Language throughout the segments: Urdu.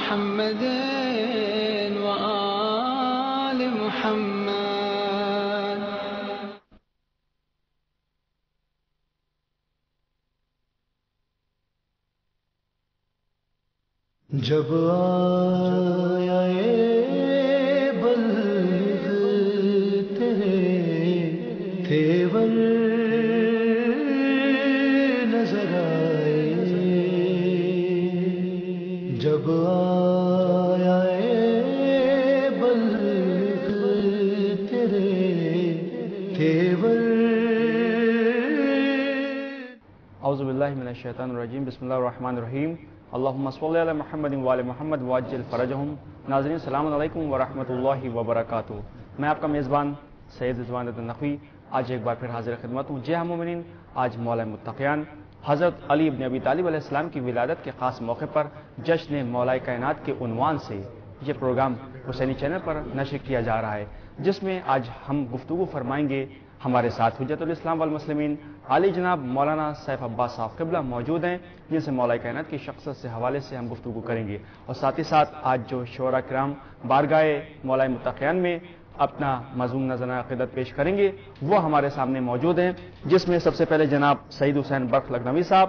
محمد وآل محمد. جب آیا بلغ تیرے تیور نظر آئے، جب آیا بلغ تیرے تیور. اعوذ باللہ من الشیطان الرجیم. بسم اللہ الرحمن الرحیم. اللہم صلی علی محمد وعلی محمد وعجل فرجہم. ناظرین السلام علیکم ورحمۃ اللہ وبرکاتہ. میں آپ کا میزبان سید رضوان نقوی آج ایک بار پھر حاضر خدمت ہوں. جی ہاں مومنین، آج مولا متقیان حضرت علی ابن ابی طالب علیہ السلام کی ولادت کے خاص موقع پر جشن مولا کائنات کے عنوان سے یہ پروگرام حسینی چینل پر نشر کیا جا رہا ہے، جس میں آج ہم گفتگو فرمائیں گے. ہمارے ساتھ حجت الاسلام والمسلمین علی جناب مولانا سیف عباس صاحب قبلہ موجود ہیں، جن سے مولا کائنات کی شخصیت سے حوالے سے ہم گفتگو کریں گے. اور ساتھ ہی ساتھ آج جو شعراء کرام بارگاہ مولا متقیان میں اپنا مضمون نظرانہ عقیدت پیش کریں گے وہ ہمارے سامنے موجود ہیں، جس میں سب سے پہلے جناب سعید حسین برق لکھنوی صاحب،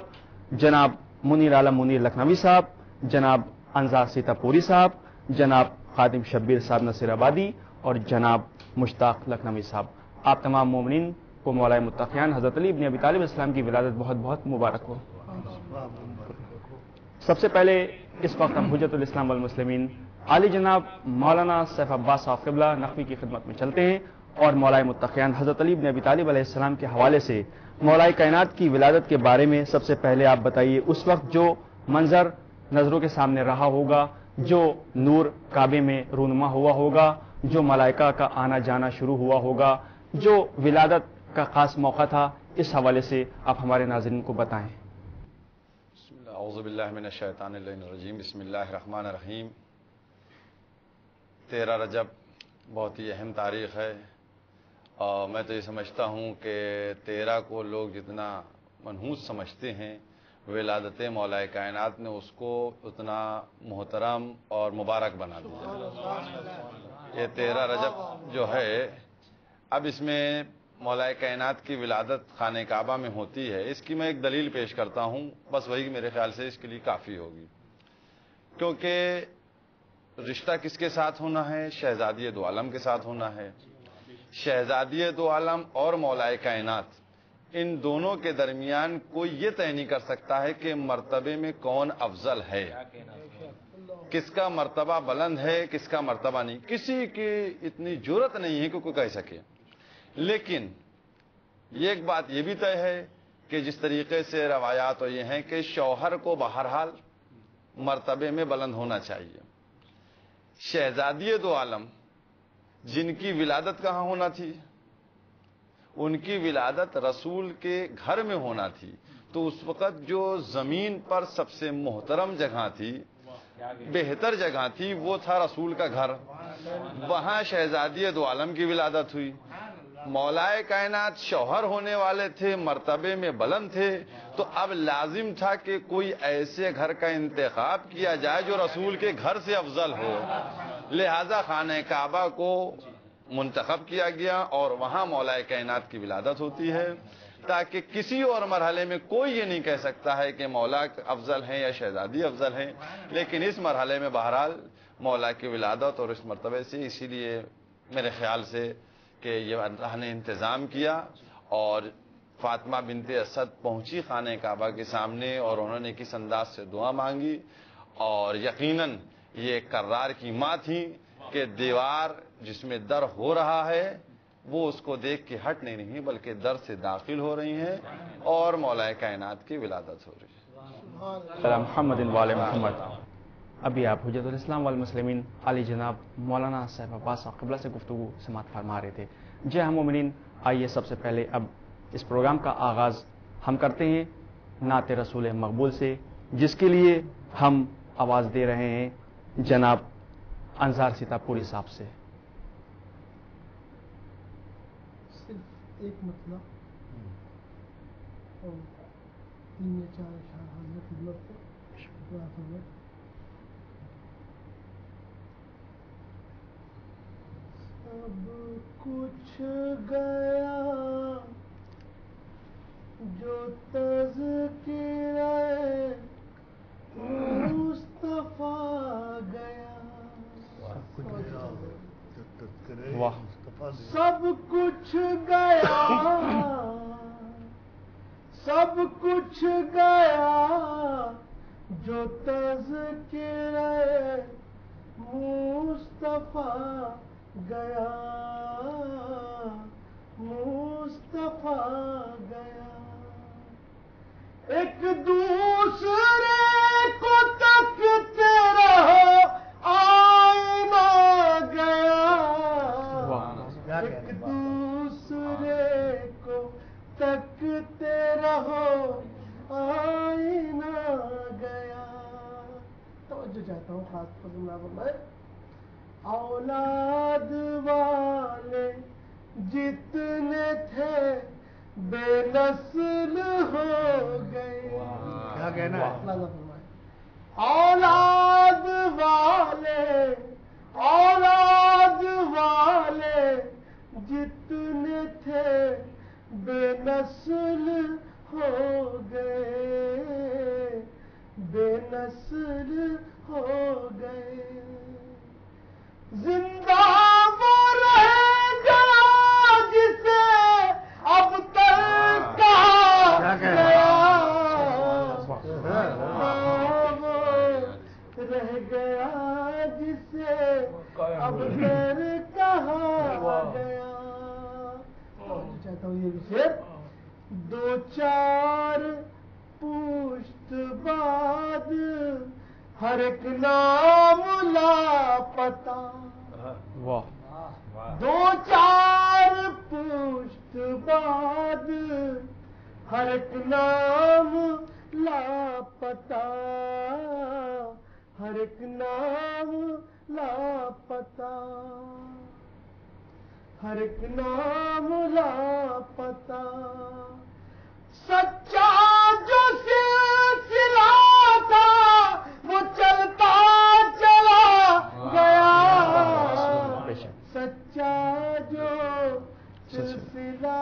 جناب منیر عالم منیر لکھنوی صاحب، جناب انصار سیتا پوری صاحب، جناب خادم شبیر صاحب نصیر آبادی اور جناب مشتاق لکھنوی صاحب. آپ تمام مومنین کو مولا متقیان حضرت علی ابن ابی طالب السلام کی ولادت بہت بہت مبارک ہو. سب سے پہلے اس وقت ہم حجت الاسلام والمسلمین علی جناب مولانا سیف عباس صاحب قبلہ نقوی کی خدمت میں چلتے ہیں اور مولا متقیان حضرت علی ابن ابی طالب علیہ السلام کے حوالے سے مولا کائنات کی ولادت کے بارے میں سب سے پہلے آپ بتائیے. اس وقت جو منظر نظروں کے سامنے رہا ہوگا، جو نور کعبے میں رونما ہوا ہوگا، جو ملائکہ کا آنا جانا شروع ہوا ہوگا، جو ولادت کا خاص موقع تھا، اس حوالے سے آپ ہمارے ناظرین کو بتائیں. اعوذ باللہ من الشیطان الرجیم. بسم اللہ الرحمن الرحیم. 13 رجب بہت ہی اہم تاریخ ہے، اور میں تو یہ سمجھتا ہوں کہ 13 کو لوگ جتنا منحوس سمجھتے ہیں، ولادت مولا کائنات نے اس کو اتنا محترم اور مبارک بنا دیا. یہ 13 رجب جو ہے، اب اس میں مولا کائنات کی ولادت خانہ کعبہ میں ہوتی ہے. اس کی میں ایک دلیل پیش کرتا ہوں، بس وہی میرے خیال سے اس کے لیے کافی ہوگی. کیونکہ رشتہ کس کے ساتھ ہونا ہے؟ شہزادی دو عالم کے ساتھ ہونا ہے. شہزادی دو عالم اور مولا کائنات، ان دونوں کے درمیان کوئی یہ طے نہیں کر سکتا ہے کہ مرتبے میں کون افضل ہے، کس کا مرتبہ بلند ہے، کس کا مرتبہ نہیں. کسی کی اتنی جرأت نہیں ہے کہ کوئی کہہ سکے. لیکن یہ ایک بات یہ بھی طے ہے کہ جس طریقے سے روایات یہ ہیں کہ شوہر کو بہرحال مرتبے میں بلند ہونا چاہیے. شہزادی دو عالم جن کی ولادت کہاں ہونا تھی؟ ان کی ولادت رسول کے گھر میں ہونا تھی. تو اس وقت جو زمین پر سب سے محترم جگہ تھی، بہتر جگہ تھی، وہ تھا رسول کا گھر. وہاں شہزادی دو عالم کی ولادت ہوئی. مولا کائنات شوہر ہونے والے تھے، مرتبے میں بلند تھے، تو اب لازم تھا کہ کوئی ایسے گھر کا انتخاب کیا جائے جو رسول کے گھر سے افضل ہو. لہذا خانہ کعبہ کو منتخب کیا گیا اور وہاں مولا کائنات کی ولادت ہوتی ہے، تاکہ کسی اور مرحلے میں کوئی یہ نہیں کہہ سکتا ہے کہ مولا افضل ہیں یا شہزادی افضل ہیں. لیکن اس مرحلے میں بہرحال مولا کی ولادت اور اس مرتبے سے، اسی لیے میرے خیال سے کہ یہ اللہ نے انتظام کیا اور فاطمہ بنت اسد پہنچی خانہ کعبہ کے سامنے اور انہوں نے کس انداز سے دعا مانگی. اور یقیناً یہ کرار کی ماں تھی کہ دیوار جس میں در ہو رہا ہے وہ اس کو دیکھ کے ہٹ نہیں رہی، بلکہ در سے داخل ہو رہی ہیں اور مولا کائنات کی ولادت ہو رہی ہے. محمد وعلی محمد. ابھی آپ حجت الاسلام والمسلمین علی جناب مولانا سیف عباس صاحب قبلہ سے گفتگو سماعت فرما رہے تھے. جی ہاں مومنین، آئیے سب سے پہلے اب اس پروگرام کا آغاز ہم کرتے ہیں نعت رسول مقبول سے، جس کے لیے ہم آواز دے رہے ہیں جناب انصار سیتا پوری صاحب سے. صرف ایک مطلب اور 3 یا 4 اشعار حضرت کچھ گیا جو تذکرہ مصطفیٰ گیا. واہ. سب کچھ گیا، سب کچھ گیا جو تذکرہ مصطفیٰ گیا، مصطفیٰ گیا. ایک دوسرے کو تکتے رہو آئینہ گیا، ایک دوسرے کو تکتے رہو آئینہ گیا. توجہ چاہتا ہوں خاص پسند فرمائے. اولاد والے جتنے تھے بے نسل ہو گئے. کیا کہنا ہے؟ اولاد والے، اولاد والے جتنے تھے بے نسل ہو گئے، بے نسل ہو گئے. زندہ وہ رہ گیا جسے اب تک کہا گیا، وہ رہ گیا جسے اب تک کہا گیا. چاہتا ہوں یہ شعر. دو چار پشت بعد ہر ایک نام لاپتا. واہ. دو چار پشت بعد ہر ایک نام لاپتا، ہر ایک نام لاپتا، ہر ایک نام لاپتا. سچا جو سلسلہ تھا وہ چلتا چلا گیا، سچا جو سلسلہ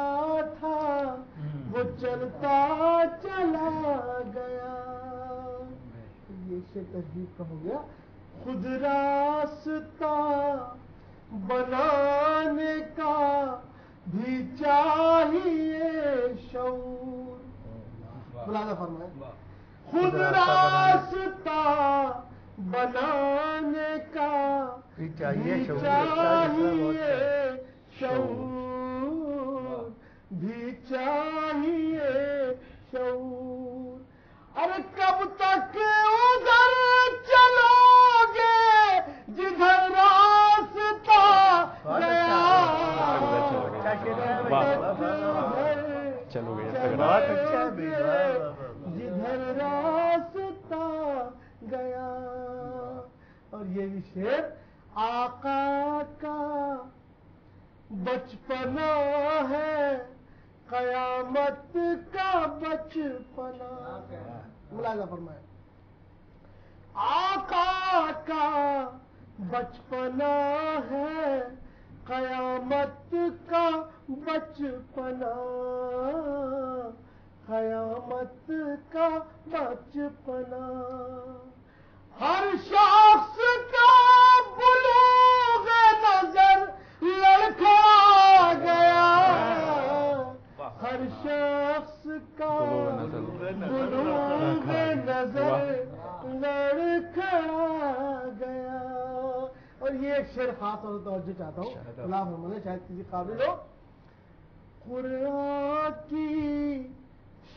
تھا وہ چلتا چلا گیا. یہ شعر تہذیب کا ہو گیا. خود راستہ بنانے کا بھی چاہیے شعور. ملاحظہ فرمائیں. خود راستہ بنانے کا بھی چاہیے شعور، بھی چاہیے شعور. ارے کب تک ادھر چلو گے جدھر راستہ گیا، چلو گے جدھر راستہ گیا. اور یہ بھی شعر. آقا کا بچپنا ہے قیامت کا بچپنا. ملاحظہ فرمائے. آقا کا بچپنا ہے قیامت کا بچپنا، قیامت کا بچپنا. ہر شخص کا بلوغ نظر لڑکا گیا، ہر شخص کا بلوغ نظر لڑکا گیا. اور یہ ایک شعر خاص اور توجہ چاہتا ہوں، اللہ فرمانے شاید کسی قابل ہو. قرآن کی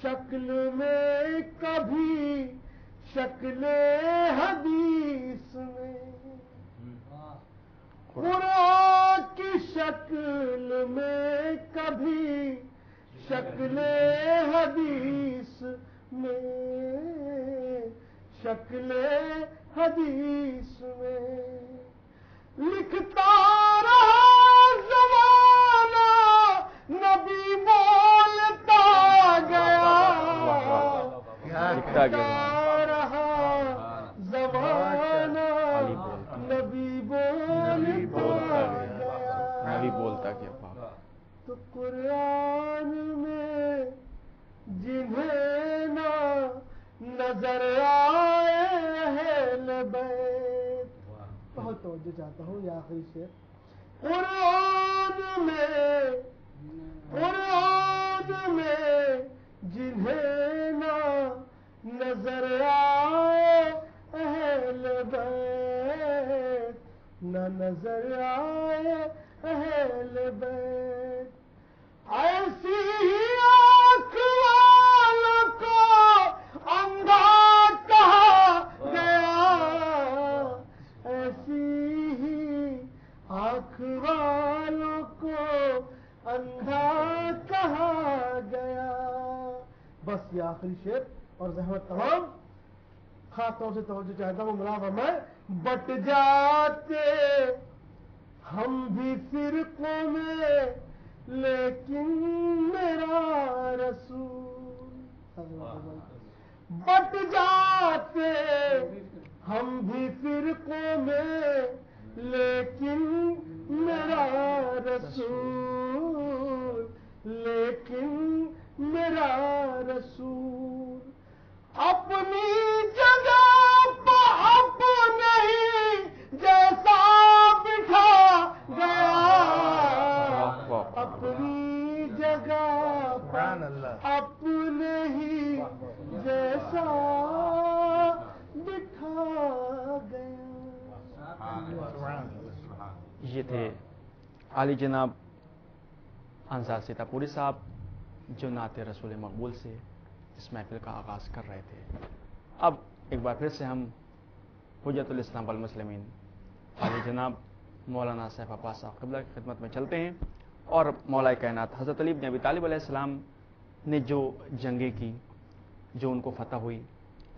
شکل میں کبھی شکل حدیث میں، قرآن کی شکل میں کبھی شکل حدیث میں، شکل حدیث میں لکھتا رہا زمانہ نبی بولتا گیا، لکھتا گیا رہا زمانہ نبی بولتا گیا. تو قرآن میں جنہیں نہ نظر آئے اہل بیت. بہت توجہ چاہتا ہوں یہ آخری شعر. قرآن میں جنہیں نہ نظر آئے اہل بیت, نہ نظر آئے اہل بیت, ایسی ہی آنکھ والوں کو اندھا کہا گیا, ایسی ہی آنکھ والوں کو اندھا کہا گیا. بس یہ آخری شعر اور زحمت تمام. خاص طور سے توجہ چاہتا ہوں ملاحظہ میں. بٹ جاتے ہم بھی فرقوں میں لیکن میرا رسول, بٹ جاتے ہم بھی فرقوں میں لیکن میرا رسول, لیکن میرا رسول اپنی جگہ پہ اپنے ہی جیسا بٹھا گیا, اپنی جگہ پر اپنے ہی جیسا بٹھا گیا. یہ تھے عالی جناب انصار سیتاپوری صاحب جو نعت رسول مقبول سے اس محفل کا آغاز کر رہے تھے. اب ایک بار پھر سے ہم حجت الاسلام والمسلمین عالی جناب مولانا سیف عباس صاحب قبلہ کی خدمت میں چلتے ہیں اور مولا کائنات حضرت علی بن ابی طالب علیہ السلام نے جو جنگیں کی, جو ان کو فتح ہوئی,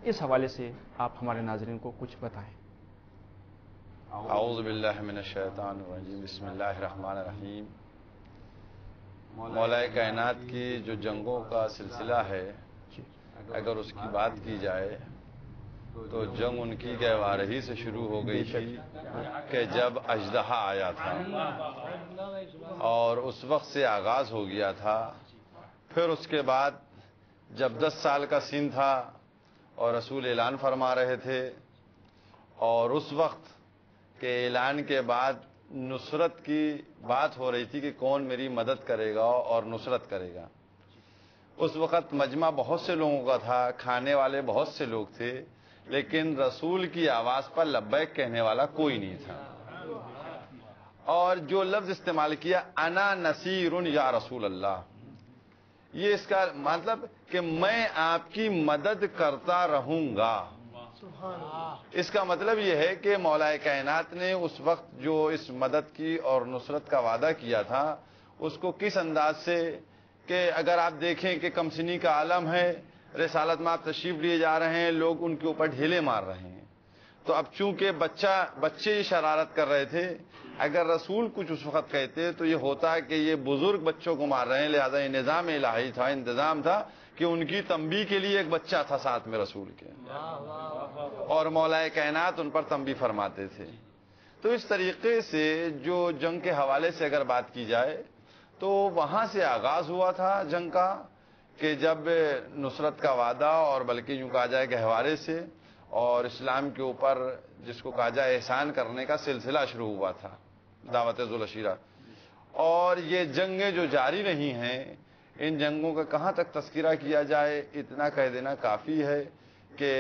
اس حوالے سے آپ ہمارے ناظرین کو کچھ بتائیں. اعوذ باللہ من الشیطان الرجیم, بسم اللہ الرحمن الرحیم. مولا کائنات کی جو جنگوں کا سلسلہ ہے, اگر اس کی بات کی جائے تو جنگ ان کی گہوارہی سے شروع ہو گئی تھی کہ جب اژدہا آیا تھا, اور اس وقت سے آغاز ہو گیا تھا. پھر اس کے بعد جب 10 سال کا سن تھا اور رسول اعلان فرما رہے تھے, اور اس وقت کے اعلان کے بعد نصرت کی بات ہو رہی تھی کہ کون میری مدد کرے گا اور نصرت کرے گا. اس وقت مجمع بہت سے لوگوں کا تھا, کھانے والے بہت سے لوگ تھے, لیکن رسول کی آواز پر لبیک کہنے والا کوئی نہیں تھا. اور جو لفظ استعمال کیا انا نصیر یا رسول اللہ, یہ اس کا مطلب کہ میں آپ کی مدد کرتا رہوں گا. اس کا مطلب یہ ہے کہ مولا کائنات نے اس وقت جو اس مدد کی اور نصرت کا وعدہ کیا تھا اس کو کس انداز سے, کہ اگر آپ دیکھیں کہ کمسنی کا عالم ہے, رسالت میں آپ تشریف لیے جا رہے ہیں, لوگ ان کے اوپر ڈھیلے مار رہے ہیں, تو اب چونکہ بچے یہ شرارت کر رہے تھے, اگر رسول کچھ اس وقت کہتے تو یہ ہوتا کہ یہ بزرگ بچوں کو مار رہے ہیں, لہذا یہ نظام الہی تھا, انتظام تھا کہ ان کی تنبیہ کے لیے ایک بچہ تھا ساتھ میں رسول کے, اور مولا کائنات ان پر تنبیہ فرماتے تھے. تو اس طریقے سے جو جنگ کے حوالے سے اگر بات کی جائے تو وہاں سے آغاز ہوا تھا جنگ کا, کہ جب نصرت کا وعدہ اور بلکہ یوں کہا جائے گہوارے سے اور اسلام کے اوپر جس کو کہا جائے احسان کرنے کا سلسلہ شروع ہوا تھا, دعوت ذوالعشیرہ. اور یہ جنگیں جو جاری رہی ہیں, ان جنگوں کا کہاں تک تذکرہ کیا جائے, اتنا کہہ دینا کافی ہے کہ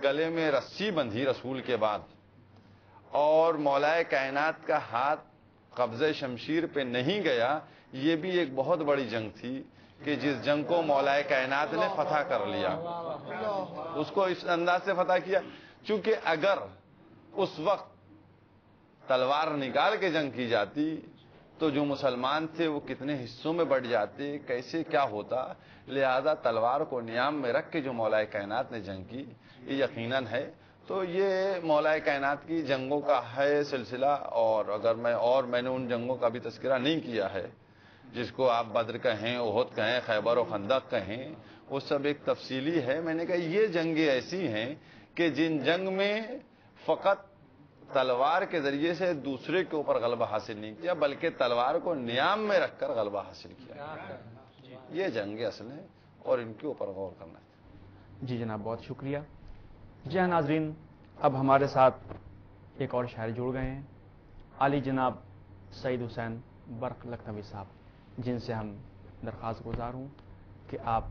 گلے میں رسی بندھی رسول کے بعد, اور مولا کائنات کا ہاتھ قبضہ شمشیر پہ نہیں گیا, یہ بھی ایک بہت بڑی جنگ تھی کہ جس جنگ کو مولا کائنات نے فتح کر لیا, اس کو اس انداز سے فتح کیا. چونکہ اگر اس وقت تلوار نکال کے جنگ کی جاتی تو جو مسلمان تھے وہ کتنے حصوں میں بٹ جاتے, کیسے کیا ہوتا. لہذا تلوار کو نیام میں رکھ کے جو مولا کائنات نے جنگ کی, یہ یقیناً ہے. تو یہ مولا کائنات کی جنگوں کا ہے سلسلہ. اور اگر میں نے ان جنگوں کا بھی تذکرہ نہیں کیا ہے, جس کو آپ بدر کہیں, احد کہیں, خیبر و خندق کہیں, وہ سب ایک تفصیلی ہے. میں نے کہا یہ جنگیں ایسی ہیں کہ جن جنگ میں فقط تلوار کے ذریعے سے دوسرے کے اوپر غلبہ حاصل نہیں کیا، بلکہ تلوار کو نیام میں رکھ کر غلبہ حاصل کیا. یہ جنگ اصل ہے اور ان کے اوپر غور کرنا ہے. جی جناب، بہت شکریہ. جی ہاں ناظرین، اب ہمارے ساتھ ایک اور شاعر جڑ گئے ہیں، علی جناب سعید حسین برق لکھنوی صاحب، جن سے ہم درخواست گزار ہوں کہ آپ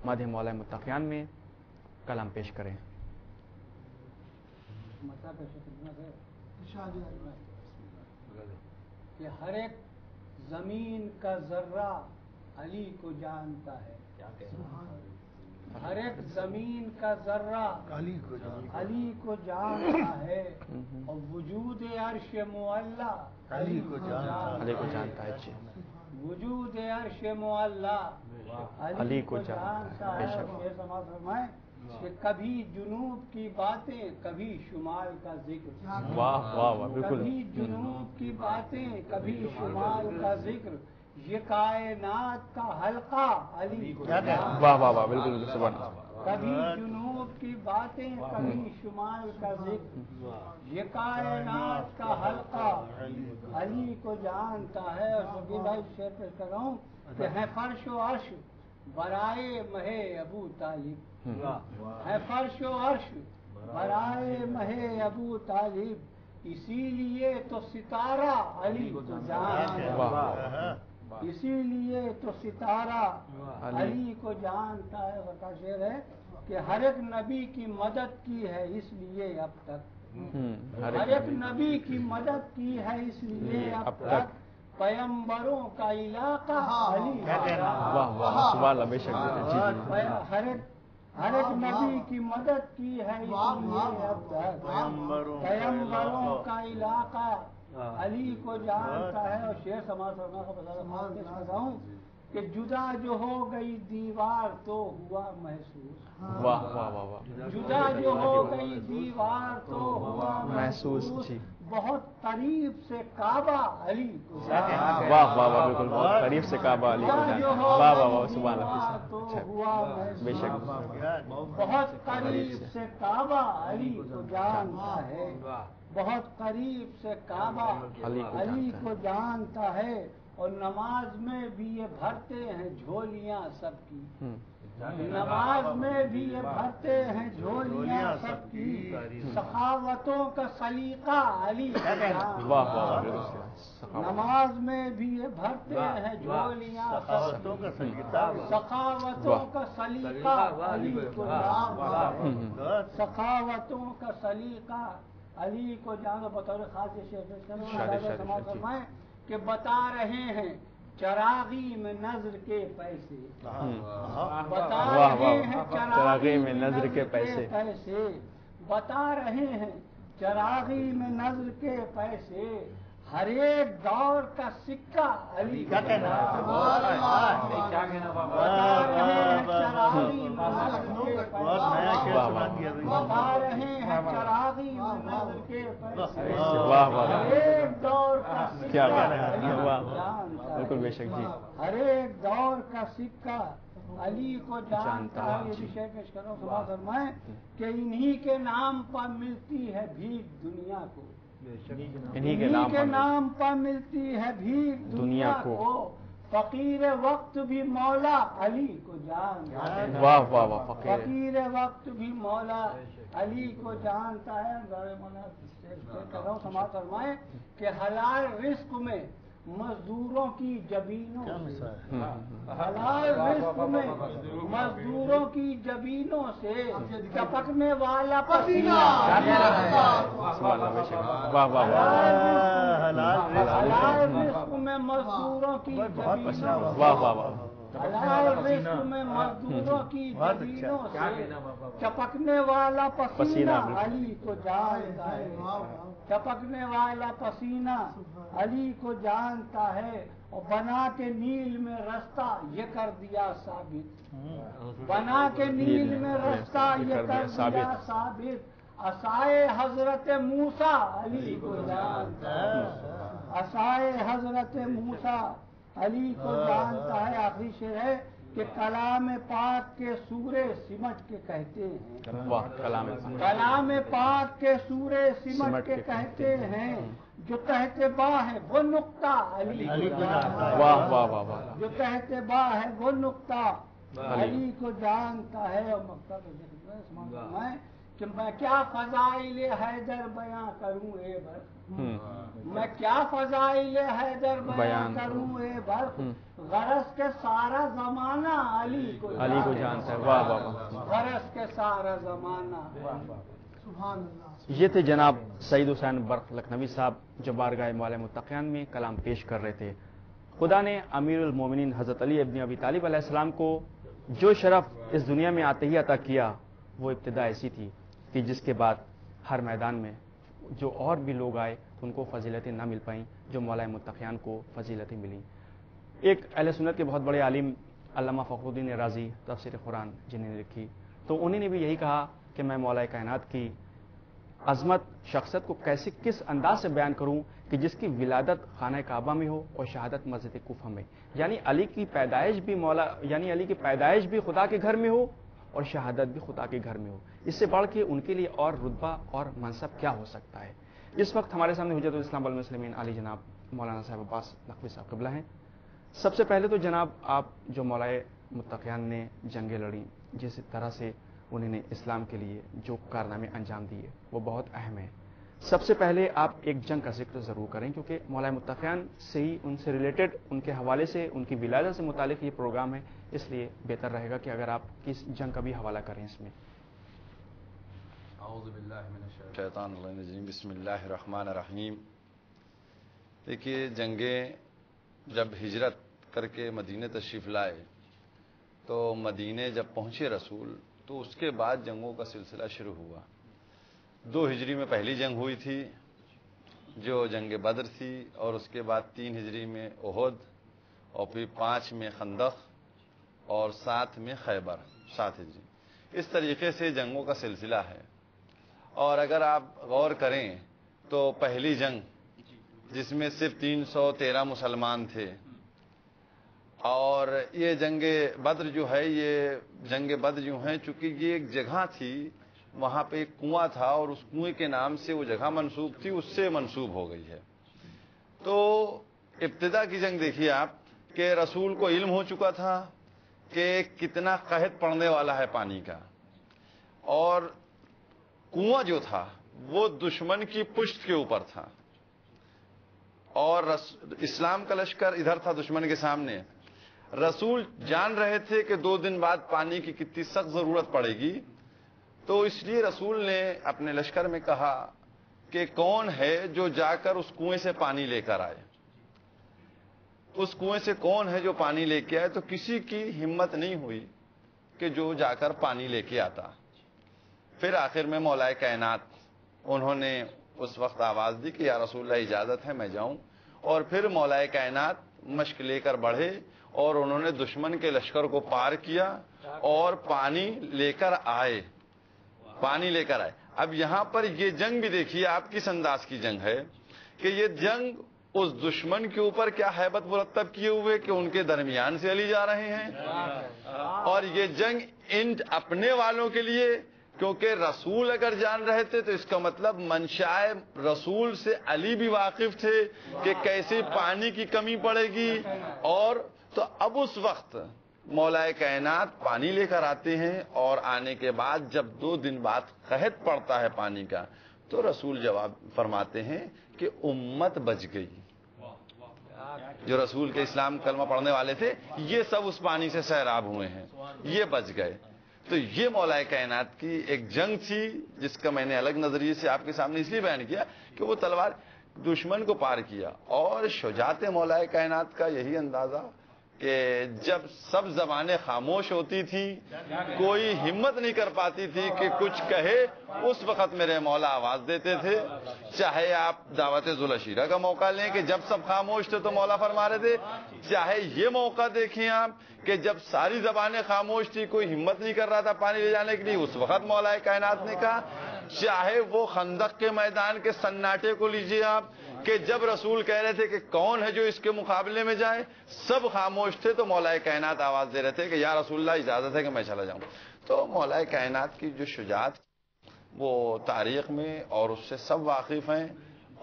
مدح مولا متقیان میں کلام پیش کریں. کہ ہر ایک زمین کا ذرہ علی کو جانتا ہے، ہر ایک زمین کا ذرہ علی کو جانتا ہے، اور وجود عرش معلا علی کو جانتا ہے. جی وجود عرش معلا علی کو جانتا ہے. اور یہ سماعت فرمائیں کہ کبھی جنوب کی باتیں کبھی شمال کا ذکر، واہ واہ واہ، بالکل. کبھی جنوب کی باتیں کبھی شمال کا ذکر، یہ کائنات کا حلقہ علی کو جانتا ہے. واہ واہ واہ، بالکل سبحان اللہ. کبھی جنوب کی باتیں کبھی شمال کا ذکر، یہ کائنات کا حلقہ علی کو جانتا ہے. اور شبیر بھائی شعر پیش کر رہا ہوں کہ ہے فرش و عرش برائے مہ ابو طالب، ہے فرش و عرش برائے مہ ابو طالب، اسی لیے تو ستارہ علی کو جانتا ہے، اسی لیے تو ستارہ علی کو جانتا ہے. کا شعر ہے کہ ہر ایک نبی کی مدد کی ہے اس لیے اب تک، ہر ایک نبی کی مدد کی ہے اس لیے اب تک، پیمبروں کا علاقہ علی کو جانتا ہے. واہ واہ، سبحان اللہ، بے شک. ہر ایک نبی کی مدد کی ہے اس لیے اب تک، پیمبروں کا علاقہ علی کو جانتا ہے. اور شعر سماعت فرما کا پیش کر رہا ہوں کہ جدا جو ہو گئی دیوار تو ہوا محسوس، واہ واہ واہ واہ، جدا جو ہو گئی دیوار تو ہوا محسوس، جی. بہت قریب سے کعبہ علی کو جانتا ہے. واہ واہ واہ، بالکل، بہت قریب سے کعبہ علی کو جانتا ہے. واہ واہ واہ، سبحان اللہ. تو ہوا بے شک. محسوس، بہت قریب سے کعبہ علی کو جانتا ہے، بہت قریب سے کعبہ علی کو جانتا ہے. اور نماز میں بھی یہ بھرتے ہیں جھولیاں سب کی، نماز میں بھی یہ بھرتے ہیں جھولیاں سب کی، سخاوتوں کا سلیقہ علی کو جانتا ہے. واہ واہ، نماز میں بھی یہ بھرتے ہیں جھولیاں سب کی، سخاوتوں کا سلیقہ علی کو جانتا ہے، سخاوتوں کا سلیقہ علی کو جانو. بطور خاص یہ شعر پیش کروں، سماعت فرمائیں کہ بتا رہے ہیں چراغی میں نظر کے پیسے، بتا رہے ہیں چراغی میں نظر کے پیسے، بتا رہے ہیں چراغی میں نظر کے پیسے، ہر ایک دور کا سکہ علی کو جانتا ہے. بتا رہے ہیں چراغی میں نظر کے پیسے، بتا رہے ہیں چراغی میں نظر کے پیسے، ہر ایک دور کا سکہ علی کو جانتا ہے. بالکل بے شک. جی ہر ایک دور کا سکہ علی کو جانتا ہے. یہ بھی شعر پیش کرو، سماعت فرمائیں کہ انہی کے نام پر ملتی ہے بھیک دنیا کو، انہی کے نام پر ملتی ہے بھیک دنیا کو، فقیر وقت بھی مولا علی کو جانتا ہے. واہ واہ واہ، فقیر وقت بھی مولا علی کو جانتا ہے. سماعت فرمائیں کہ حلال رزق میں مزدوروں کی جبینوں سے، حلال رزق میں مزدوروں کی جبینوں سے ٹپکنے والا پسینہ، حلال رزق میں مزدوروں کی جبینوں سے، حلال رزق میں مزدوروں کی جبینوں سے ٹپکنے والا پسینہ علی کو جانتا ہے، ٹپکنے والا پسینہ علی کو جانتا ہے. اور بنا کے نیل میں رستہ یہ کر دیا ثابت، بنا کے نیل میں رستہ یہ کر دیا ثابت، عصائے حضرت موسیٰ علی کو جانتا ہے، عصائے حضرت موسیٰ علی کو جانتا ہے. آخری شعر ہے کہ کلام پاک کے سورے سمٹ کے کہتے ہیں، واہ کلام کلام پاک کے سورے سمٹ کے کہتے ہیں، جو تحت با ہے وہ نقطہ علی کو جانتا ہے، واہ واہ واہ واہ جو تحت با ہے وہ نقطہ علی کو جانتا ہے۔ اور مقصد میں کہ میں کیا فضائل حیدر بیان کروں اے برق، میں کیا فضائل حیدر بیان کروں اے برق، غرض کے سارا زمانہ علی کو جانتا ہے، واہ واہ واہ۔ غرض کے سارا زمانہ۔ سبحان اللہ۔ یہ تھے جناب سعید حسین برق لکھنوی صاحب جو بارگاہ مولا متقیان میں کلام پیش کر رہے تھے۔ خدا نے امیر المومنین حضرت علی ابن ابی طالب علیہ السلام کو جو شرف اس دنیا میں آتے ہی عطا کیا، وہ ابتدا ایسی تھی کہ جس کے بعد ہر میدان میں جو اور بھی لوگ آئے ان کو فضیلتیں نہ مل پائیں جو مولا متقیان کو فضیلتیں ملیں۔ ایک اہل سنت کے بہت بڑے عالم علامہ فخر الدین رازی تفسیر قرآن جنہوں نے لکھی، تو انہوں نے بھی یہی کہا کہ میں مولا کائنات کی عظمت شخصیت کو کس انداز سے بیان کروں کہ جس کی ولادت خانہ کعبہ میں ہو اور شہادت مسجد کوفہ میں، یعنی علی کی پیدائش بھی خدا کے گھر میں ہو اور شہادت بھی خدا کے گھر میں ہو۔ اس سے بڑھ کے ان کے لیے اور رتبہ اور منصب کیا ہو سکتا ہے۔ اس وقت ہمارے سامنے حجت الاسلام والمسلمین علی جناب مولانا صاحب عباس نقوی صاحب قبلہ ہیں۔ سب سے پہلے تو جناب آپ جو مولائے متقیان نے جنگیں لڑیں، جس طرح سے انہوں نے اسلام کے لیے جو کارنامے انجام دیے وہ بہت اہم ہے۔ سب سے پہلے آپ ایک جنگ کا ذکر ضرور کریں کیونکہ مولائے متقیان سے ہی ان سے ریلیٹڈ، ان کے حوالے سے، ان کی ولادت سے متعلق یہ پروگرام ہے، اس لیے بہتر رہے گا کہ اگر آپ کس جنگ کا بھی حوالہ کریں اس میں۔ اعوذ باللہ من الشیطان الرجیم، بسم اللہ الرحمن الرحیم۔ دیکھیے جنگیں جب ہجرت کر کے مدینے تشریف لائے تو مدینے جب پہنچے رسول تو اس کے بعد جنگوں کا سلسلہ شروع ہوا۔ 2 ہجری میں پہلی جنگ ہوئی تھی جو جنگ بدر تھی، اور اس کے بعد 3 ہجری میں احد، اور پھر 5 میں خندق، اور 7 میں خیبر، 7 ہجری۔ اس طریقے سے جنگوں کا سلسلہ ہے۔ اور اگر آپ غور کریں تو پہلی جنگ جس میں صرف 313 مسلمان تھے، اور یہ جنگ بدر جو ہے، یہ جنگ بدر جو ہے چونکہ یہ ایک جگہ تھی، وہاں پہ ایک کنواں تھا اور اس کنویں کے نام سے وہ جگہ منسوب تھی، اس سے منسوب ہو گئی ہے۔ تو ابتدا کی جنگ دیکھیے آپ کہ رسول کو علم ہو چکا تھا کہ کتنا قحط پڑنے والا ہے پانی کا، اور کنواں جو تھا وہ دشمن کی پشت کے اوپر تھا، اور اسلام کا لشکر ادھر تھا دشمن کے سامنے۔ رسول جان رہے تھے کہ 2 دن بعد پانی کی کتنی سخت ضرورت پڑے گی، تو اس لیے رسول نے اپنے لشکر میں کہا کہ کون ہے جو جا کر اس کنویں سے پانی لے کر آئے۔ اس کنویں سے کون ہے جو پانی لے کے آئے، تو کسی کی ہمت نہیں ہوئی کہ جو جا کر پانی لے کے آتا۔ پھر آخر میں مولا کائنات انہوں نے اس وقت آواز دی کہ یا رسول اللہ اجازت ہے میں جاؤں، اور پھر مولا کائنات مشق لے کر بڑھے اور انہوں نے دشمن کے لشکر کو پار کیا اور پانی لے کر آئے۔ اب یہاں پر یہ جنگ بھی دیکھیے آپ کس انداز کی جنگ ہے کہ یہ جنگ اس دشمن کے اوپر کیا ہیبت مرتب کیے ہوئے کہ ان کے درمیان سے علی جا رہے ہیں، اور یہ جنگ ان اپنے والوں کے لیے، کیونکہ رسول اگر جان رہے تھے تو اس کا مطلب منشائے رسول سے علی بھی واقف تھے کہ کیسے پانی کی کمی پڑے گی۔ اور تو اب اس وقت مولا کائنات پانی لے کر آتے ہیں، اور آنے کے بعد جب 2 دن بعد قحط پڑتا ہے پانی کا، تو رسول جواب فرماتے ہیں کہ امت بچ گئی۔ جو رسول کے اسلام کلمہ پڑھنے والے تھے یہ سب اس پانی سے سیراب ہوئے ہیں، یہ بچ گئے۔ تو یہ مولا کائنات کی ایک جنگ تھی جس کا میں نے الگ نظریے سے آپ کے سامنے اس لیے بیان کیا کہ وہ تلوار دشمن کو پار کیا۔ اور شجاعت مولا کائنات کا یہی اندازہ کہ جب سب زبانیں خاموش ہوتی تھی، کوئی ہمت نہیں کر پاتی تھی کہ کچھ کہے، اس وقت میرے مولا آواز دیتے تھے۔ چاہے آپ دعوت ذوالعشیرہ کا موقع لیں کہ جب سب خاموش تھے تو مولا فرما رہے تھے، چاہے یہ موقع دیکھیں آپ کہ جب ساری زبانیں خاموش تھی، کوئی ہمت نہیں کر رہا تھا پانی لے جانے کے لیے، اس وقت مولا کائنات نے کہا، چاہے وہ خندق کے میدان کے سناٹے کو لیجئے آپ، کہ جب رسول کہہ رہے تھے کہ کون ہے جو اس کے مقابلے میں جائے، سب خاموش تھے، تو مولا کائنات آواز دے رہے تھے کہ یا رسول اللہ اجازت ہے کہ میں چلا جاؤں۔ تو مولا کائنات کی جو شجاعت وہ تاریخ میں اور اس سے سب واقف ہیں،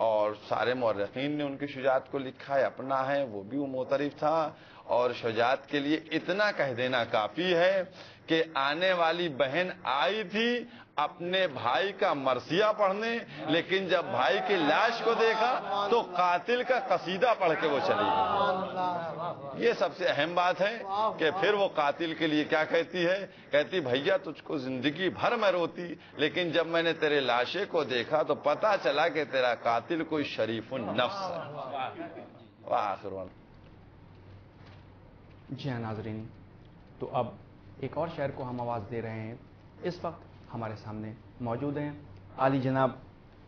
اور سارے مورخین نے ان کی شجاعت کو لکھا ہے، اپنا ہے، وہ بھی وہ معترف تھا۔ اور شجاعت کے لیے اتنا کہہ دینا کافی ہے کہ آنے والی بہن آئی تھی اپنے بھائی کا مرثیہ پڑھنے، لیکن جب بھائی کی لاش کو دیکھا تو قاتل کا قصیدہ پڑھ کے وہ چلی گئی۔ یہ سب سے اہم بات ہے کہ پھر وہ قاتل کے لیے کیا کہتی ہے، کہتی بھیا تجھ کو زندگی بھر میں روتی، لیکن جب میں نے تیرے لاشے کو دیکھا تو پتا چلا کہ تیرا قاتل کوئی شریف النفس ہے۔ وآخر جی ہاں ناظرین، تو اب ایک اور شاعر کو ہم آواز دے رہے ہیں۔ اس وقت ہمارے سامنے موجود ہیں عالی جناب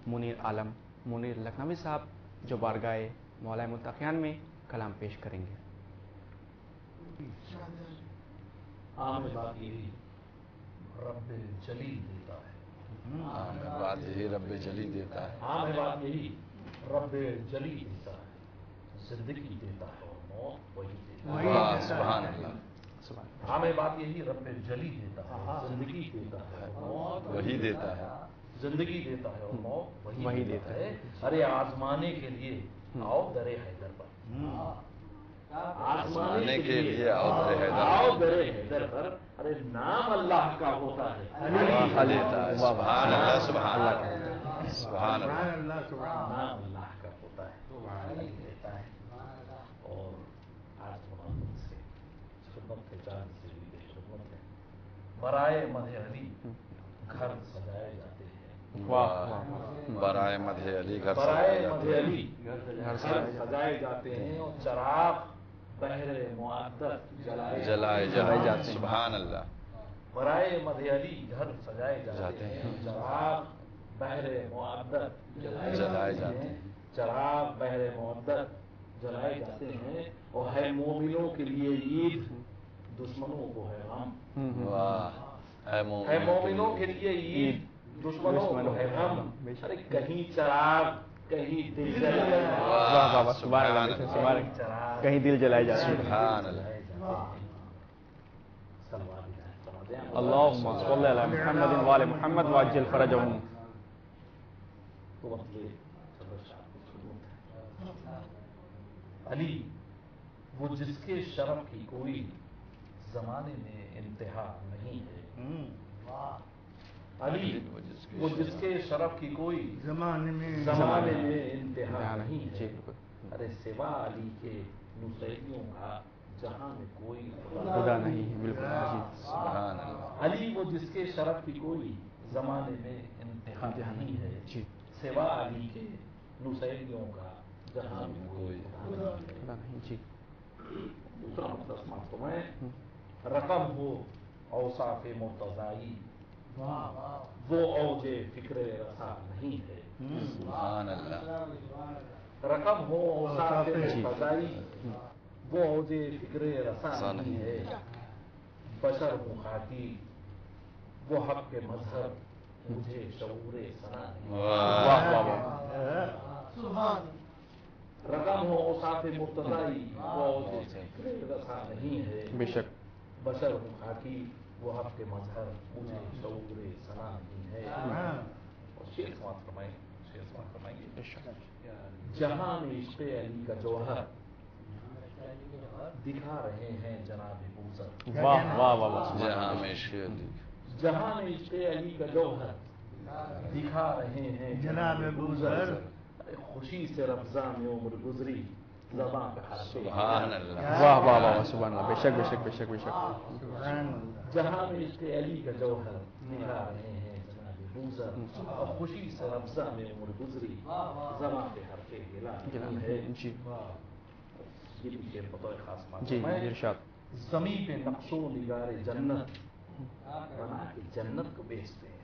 منیر عالم منیر لکھنوی صاحب، جو بارگاہ مولا متقیان میں کلام پیش کریں گے۔ عام بات یہی رب جلیل دیتا ہے، بات یہی رب جلیل دیتا ہے، عام بات یہی رب جلیل دیتا ہے، زندگی دیتا ہے اور موت وہی دیتا ہے۔ واہ سبحان اللہ، عام بات یہی رب جلیل دیتا ہے، زندگی دیتا ہے اور موت وہی دیتا ہے، زندگی دیتا ہے اور موت وہی دیتا ہے۔ ارے آزمانے کے لیے آؤ درے حیدر پر، آزمانے کے لیے آؤ درے حیدر آؤ درے حیدر پر، ارے نام اللہ کا ہوتا ہے، دیتا ہے۔ سبحان اللہ سبحان اللہ سبحان اللہ، نام اللہ کا ہوتا ہے، علی دیتا ہے۔ اور آج محمد سے خدمت کے چاند سے بھی بے خدمت ہے، برائے مدح علی گھر سجائے جاتے ہیں، برائے مدح علی گھر برائے مدح علی گھر سجائے جاتے ہیں، اور چراغ بہر معدت جلائے جاتے ہیں۔ سبحان اللہ، برائے مدح علی گھر سجائے جاتے ہیں، چراغ بہر معدت جلائے جاتے ہیں، چراغ بہر معدت جلائے جاتے ہیں، اور ہے مومنوں کے لیے عید، دشمنوں کو ہے غم، واہ اے ہے مومنوں کے لیے عید، دشمنوں کو ہے غم، ارے کہیں چراغ کہیں دل جلائے، واہ واہ واہ سبحان اللہ، سبحان اللہ، چراغ کہیں دل جلائے جاتے ہیں۔ سبحان اللہ، اللہم صلی علی محمد وآل محمد وعجل فرجہم۔ علی وہ جس کے شرف کی کوئی زمانے میں انتہا نہیں ہے، علی وہ جس کے شرف کی کوئی زمانے میں انتہا نہیں ہے، ارے سوا علی کے نصیبیوں کا جہاں میں کوئی خدا نہیں ہے، بالکل جی، سبحان اللہ، علی وہ جس کے شرف کی کوئی زمانے میں انتہا نہیں ہے، جی، سوا علی کے نصیبیوں کا جہاں میں کوئی خدا نہیں، جی، دوسرا مطلب سماعت فرمائیں، رقم ہو اوصاف مرتضائی، وہ اوج فکر رسا نہیں ہے، سبحان اللہ، رقم ہو اوصاف مرتضائی، وہ اوج فکر رسا نہیں ہے، بشر ہوں خاکی وہ حق کے مذہب مجھے شعور ثنا نہیں ہے، واہ واہ واہ، رقم ہو اوصاف مرتضائی، وہ اوج فکر رسا نہیں ہے، بے شک، بشر ہوں خاکی وہ حق کے مظہر مجھے شعور ثنا نہیں ہے۔ اور شعر سماعت فرمائیں، شعر سماعت فرمائیں، بے شک، جہاں میں عشق علی کا جوہر دکھا رہے ہیں جناب بوزر، واہ واہ واہ واہ، جہاں میں عشق علی، جہاں میں عشق علی کا جوہر دکھا رہے ہیں جناب بوزر، خوشی سے رمضان میں عمر گزری زباں پہ حرف سبحان اللہ، واہ واہ واہ سبحان اللہ، بے شک بے شک بے شک بے شک، جہاں میں عشق علی کا جوہر دکھا رہے ہیں جناب بوزر، اور خوشی سے رمضان میں عمر گزری زباں پہ حرف گلا نہیں ہے۔ جی یہ بھی شعر بطور خاص بات جی، ہے۔ ارشاد، زمین پہ نقش و نگار جنت بنا کے جنت کو بیچتے ہیں،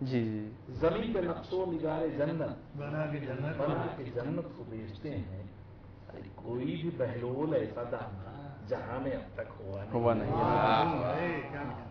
جی جی، زمین پہ نقش و نگار جنت بنا کے جنت کو بیچتے ہیں، ارے کوئی بھی بہلول ایسا دانا جہاں میں اب تک ہوا ہوا نہیں، نہیں،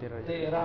13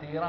13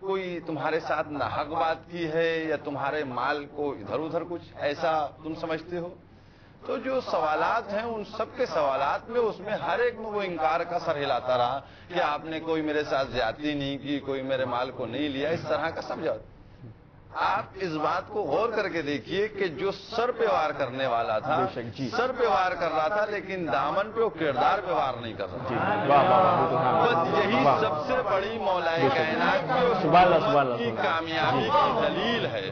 کوئی تمہارے ساتھ ناحق بات کی ہے یا تمہارے مال کو ادھر ادھر کچھ ایسا تم سمجھتے ہو؟ تو جو سوالات ہیں ان سب کے سوالات میں اس میں ہر ایک میں وہ انکار کا سر ہلاتا رہا کہ آپ نے کوئی میرے ساتھ زیادتی نہیں کی، کوئی میرے مال کو نہیں لیا، اس طرح کا سب جواب۔ آپ اس بات کو غور کر کے دیکھیے کہ جو سر پہ وار کرنے والا تھا سر پہ وار کر رہا تھا لیکن دامن پہ وہ کردار پہ وار نہیں کر رہا تھا۔ بس یہی سب سے بڑی مولا کائنات کی کامیابی کی دلیل ہے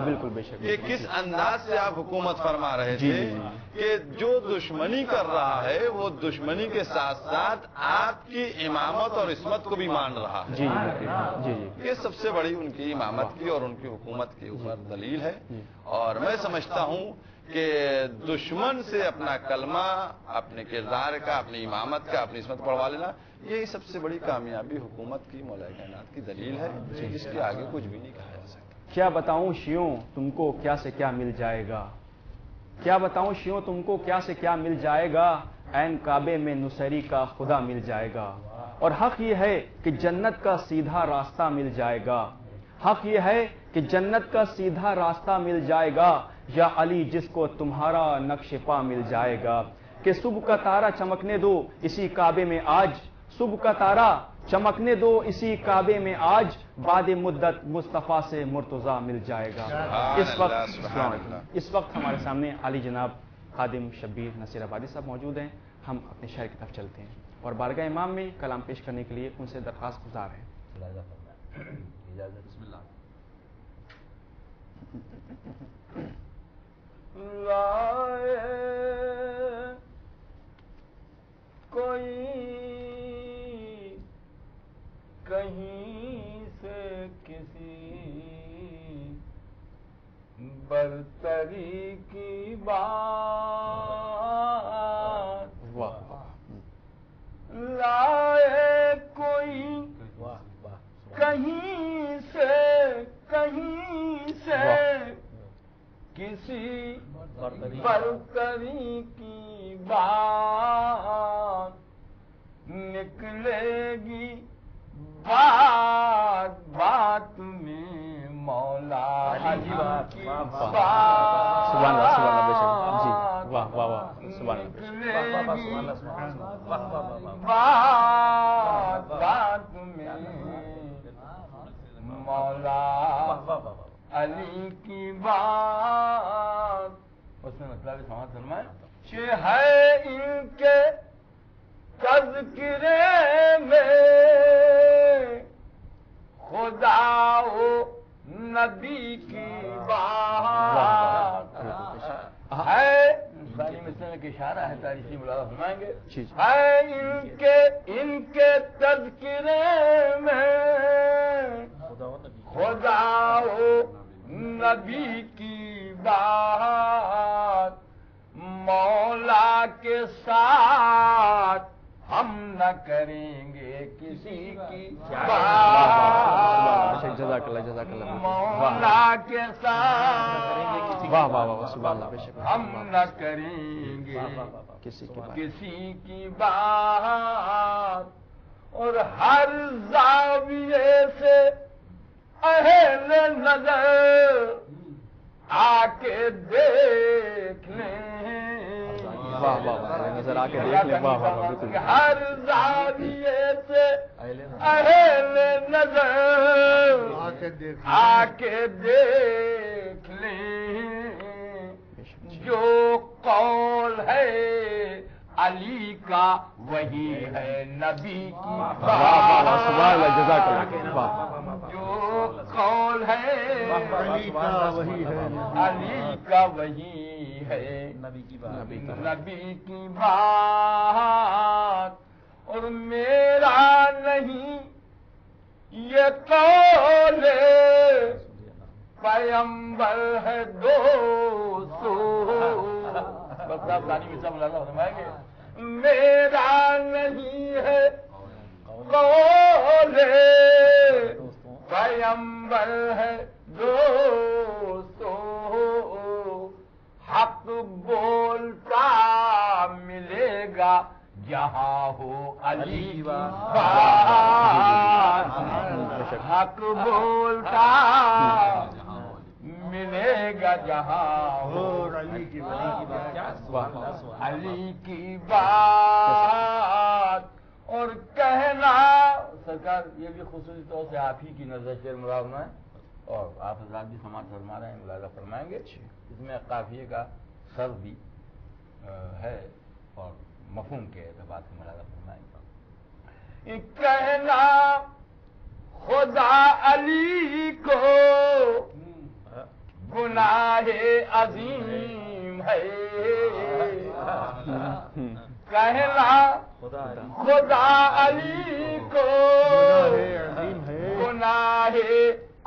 بالکل بے شک کہ کس انداز سے آپ حکومت فرما رہے تھے کہ جو دشمنی کر رہا ہے وہ دشمنی کے ساتھ ساتھ آپ کی امامت اور عصمت کو بھی مان رہا ہے۔ جی جی یہ سب سے بڑی ان کی امامت کی اور ان کی حکومت کے اوپر دلیل ہے، اور میں سمجھتا ہوں کہ دشمن سے اپنا کلمہ، اپنے کردار کا، اپنی امامت کا، اپنی عصمت پڑھوا لینا، یہ سب سے بڑی کامیابی حکومت کی مولا کائنات کی دلیل ہے، جس کے آگے کچھ بھی نہیں کہا جا سکتا۔ کیا بتاؤں شیعوں تم کو کیا سے کیا مل جائے گا، کیا بتاؤں شیعوں تم کو کیا سے کیا مل جائے گا، عین کعبے میں نصیری کا خدا مل جائے گا، اور حق یہ ہے کہ جنت کا سیدھا راستہ مل جائے گا، حق یہ ہے کہ جنت کا سیدھا راستہ مل جائے گا، یا علی جس کو تمہارا نقش پا مل جائے گا، کہ صبح کا تارا چمکنے دو اسی کعبے میں آج، صبح کا تارا چمکنے دو اسی کعبے میں آج، بعد مدت مصطفیٰ سے مرتضیٰ مل جائے گا۔ اس وقت ہمارے سامنے علی جناب خادم شبیر نصیر آبادی صاحب موجود ہیں، ہم اپنے شہر کی طرف چلتے ہیں اور بارگاہ امام میں کلام پیش کرنے کے لیے ان سے درخواست گزار ہیں۔ بسم اللہ۔ لائے کوئی کہیں سے کسی برتری کی بات، لائے کوئی کہیں سے کسی برتری کی بات، نکلے گی بات میں مولا علی کی بات، سبحان اللہ سبحان اللہ بے شک جی واہ واہ واہ سبحان اللہ بات میں مولا علی کی بات۔ اس میں مطلب سماعت فرمائے کہ ہے ان کے تذکرے میں خدا و نبی کی بات ہے، بانی مسلم کا اشارہ ہے، تاریخی ملاحظہ فرمائیں گے، ہے ان کے تذکرے میں خدا و نبی کی بات، مولا کے ساتھ ہم نہ کریں گے کسی کی بات، جزاک اللہ جزاک اللہ مولا کے ساتھ واہ واہ واہ سبحان اللہ بے شک ہم نہ کریں گے کسی کی بات، اور ہر زاویے سے اہل نظر آ کے دیکھ لیں، واہ واہ واہ نظر آ کے دیکھ لیں، واہ واہ بالکل، ہر زاویے سے اہل نظر آ کے دیکھ لیں، جو قول ہے علی کا وہی ہے نبی کی بات، سبحان اللہ جزاک اللہ واہ، جو قول ہے علی کا وہی ہے، علی کا وہی ہے نبی کی بات، نبی کی بات، اور میرا نہیں یہ قول پیغمبر ہے دوستو، بس آپ دانی میں سب اللہ فرمائیں گے، میرا نہیں ہے قول پیغمبر ہے دوستو، حق بولتا ملے گا جہاں ہو علی کی بات حق بولتا ملے گا جہاں ہو علی کی بات اور کہنا سرکار یہ بھی خصوصی طور سے آپ ہی کی نظر سے مراحمہ ہے اور آپ حضرات بھی سماعت فرما رہے ہیں ملاحظہ فرمائیں گے اس میں قافیے کا سر بھی ہے اور مفہوم کے اعتبار سے ملاحظہ فرمائیں گے کہنا خدا علی کو گناہ عظیم ہے کہنا خدا علی کو گناہ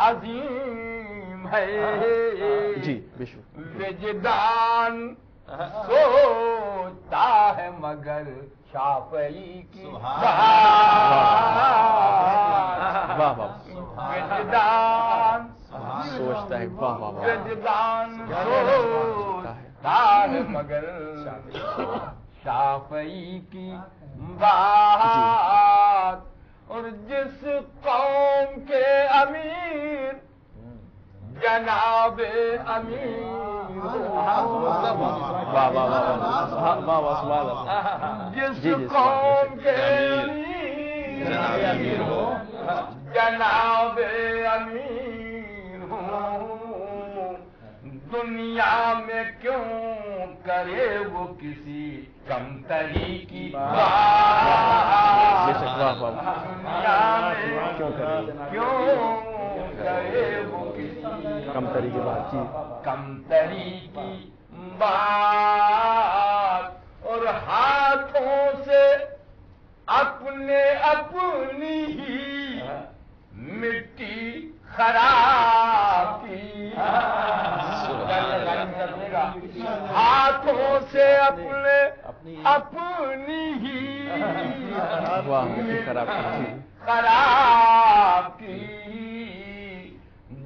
عظیم ہے جی وجدان سوچتا ہے مگر شافعی کی واہ واہ وجدان سوچتا ہے واہ واہ واہ وجدان سوچتا ہے مگر شافعی کی بات اور جس قوم کے امیر جناب امیر واہ واہ واہ واہ واہ سبحان اللہ جس قوم کے امیر ہو جناب امیر ہو دنیا میں کیوں کرے وہ کسی کمتری کی بات دنیا میں کیوں کرے وہ کسی کمتری کی بات جی کمتری کی بات اور ہاتھوں سے اپنے اپنی ہی مٹی خراب کی ہاتھوں سے اپنے اپنی ہی مٹی خراب کی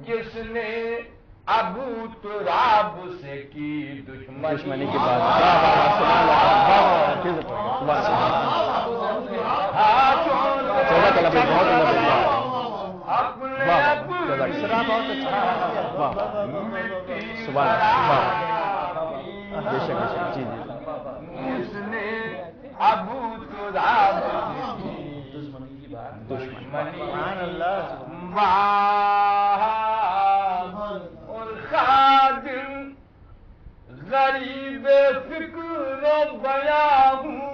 جس نے ابو تراب سے کی دشمنی کی بات جس نے ابو تراب دشمنی اور خادم غریب فکر و بیاں ہوں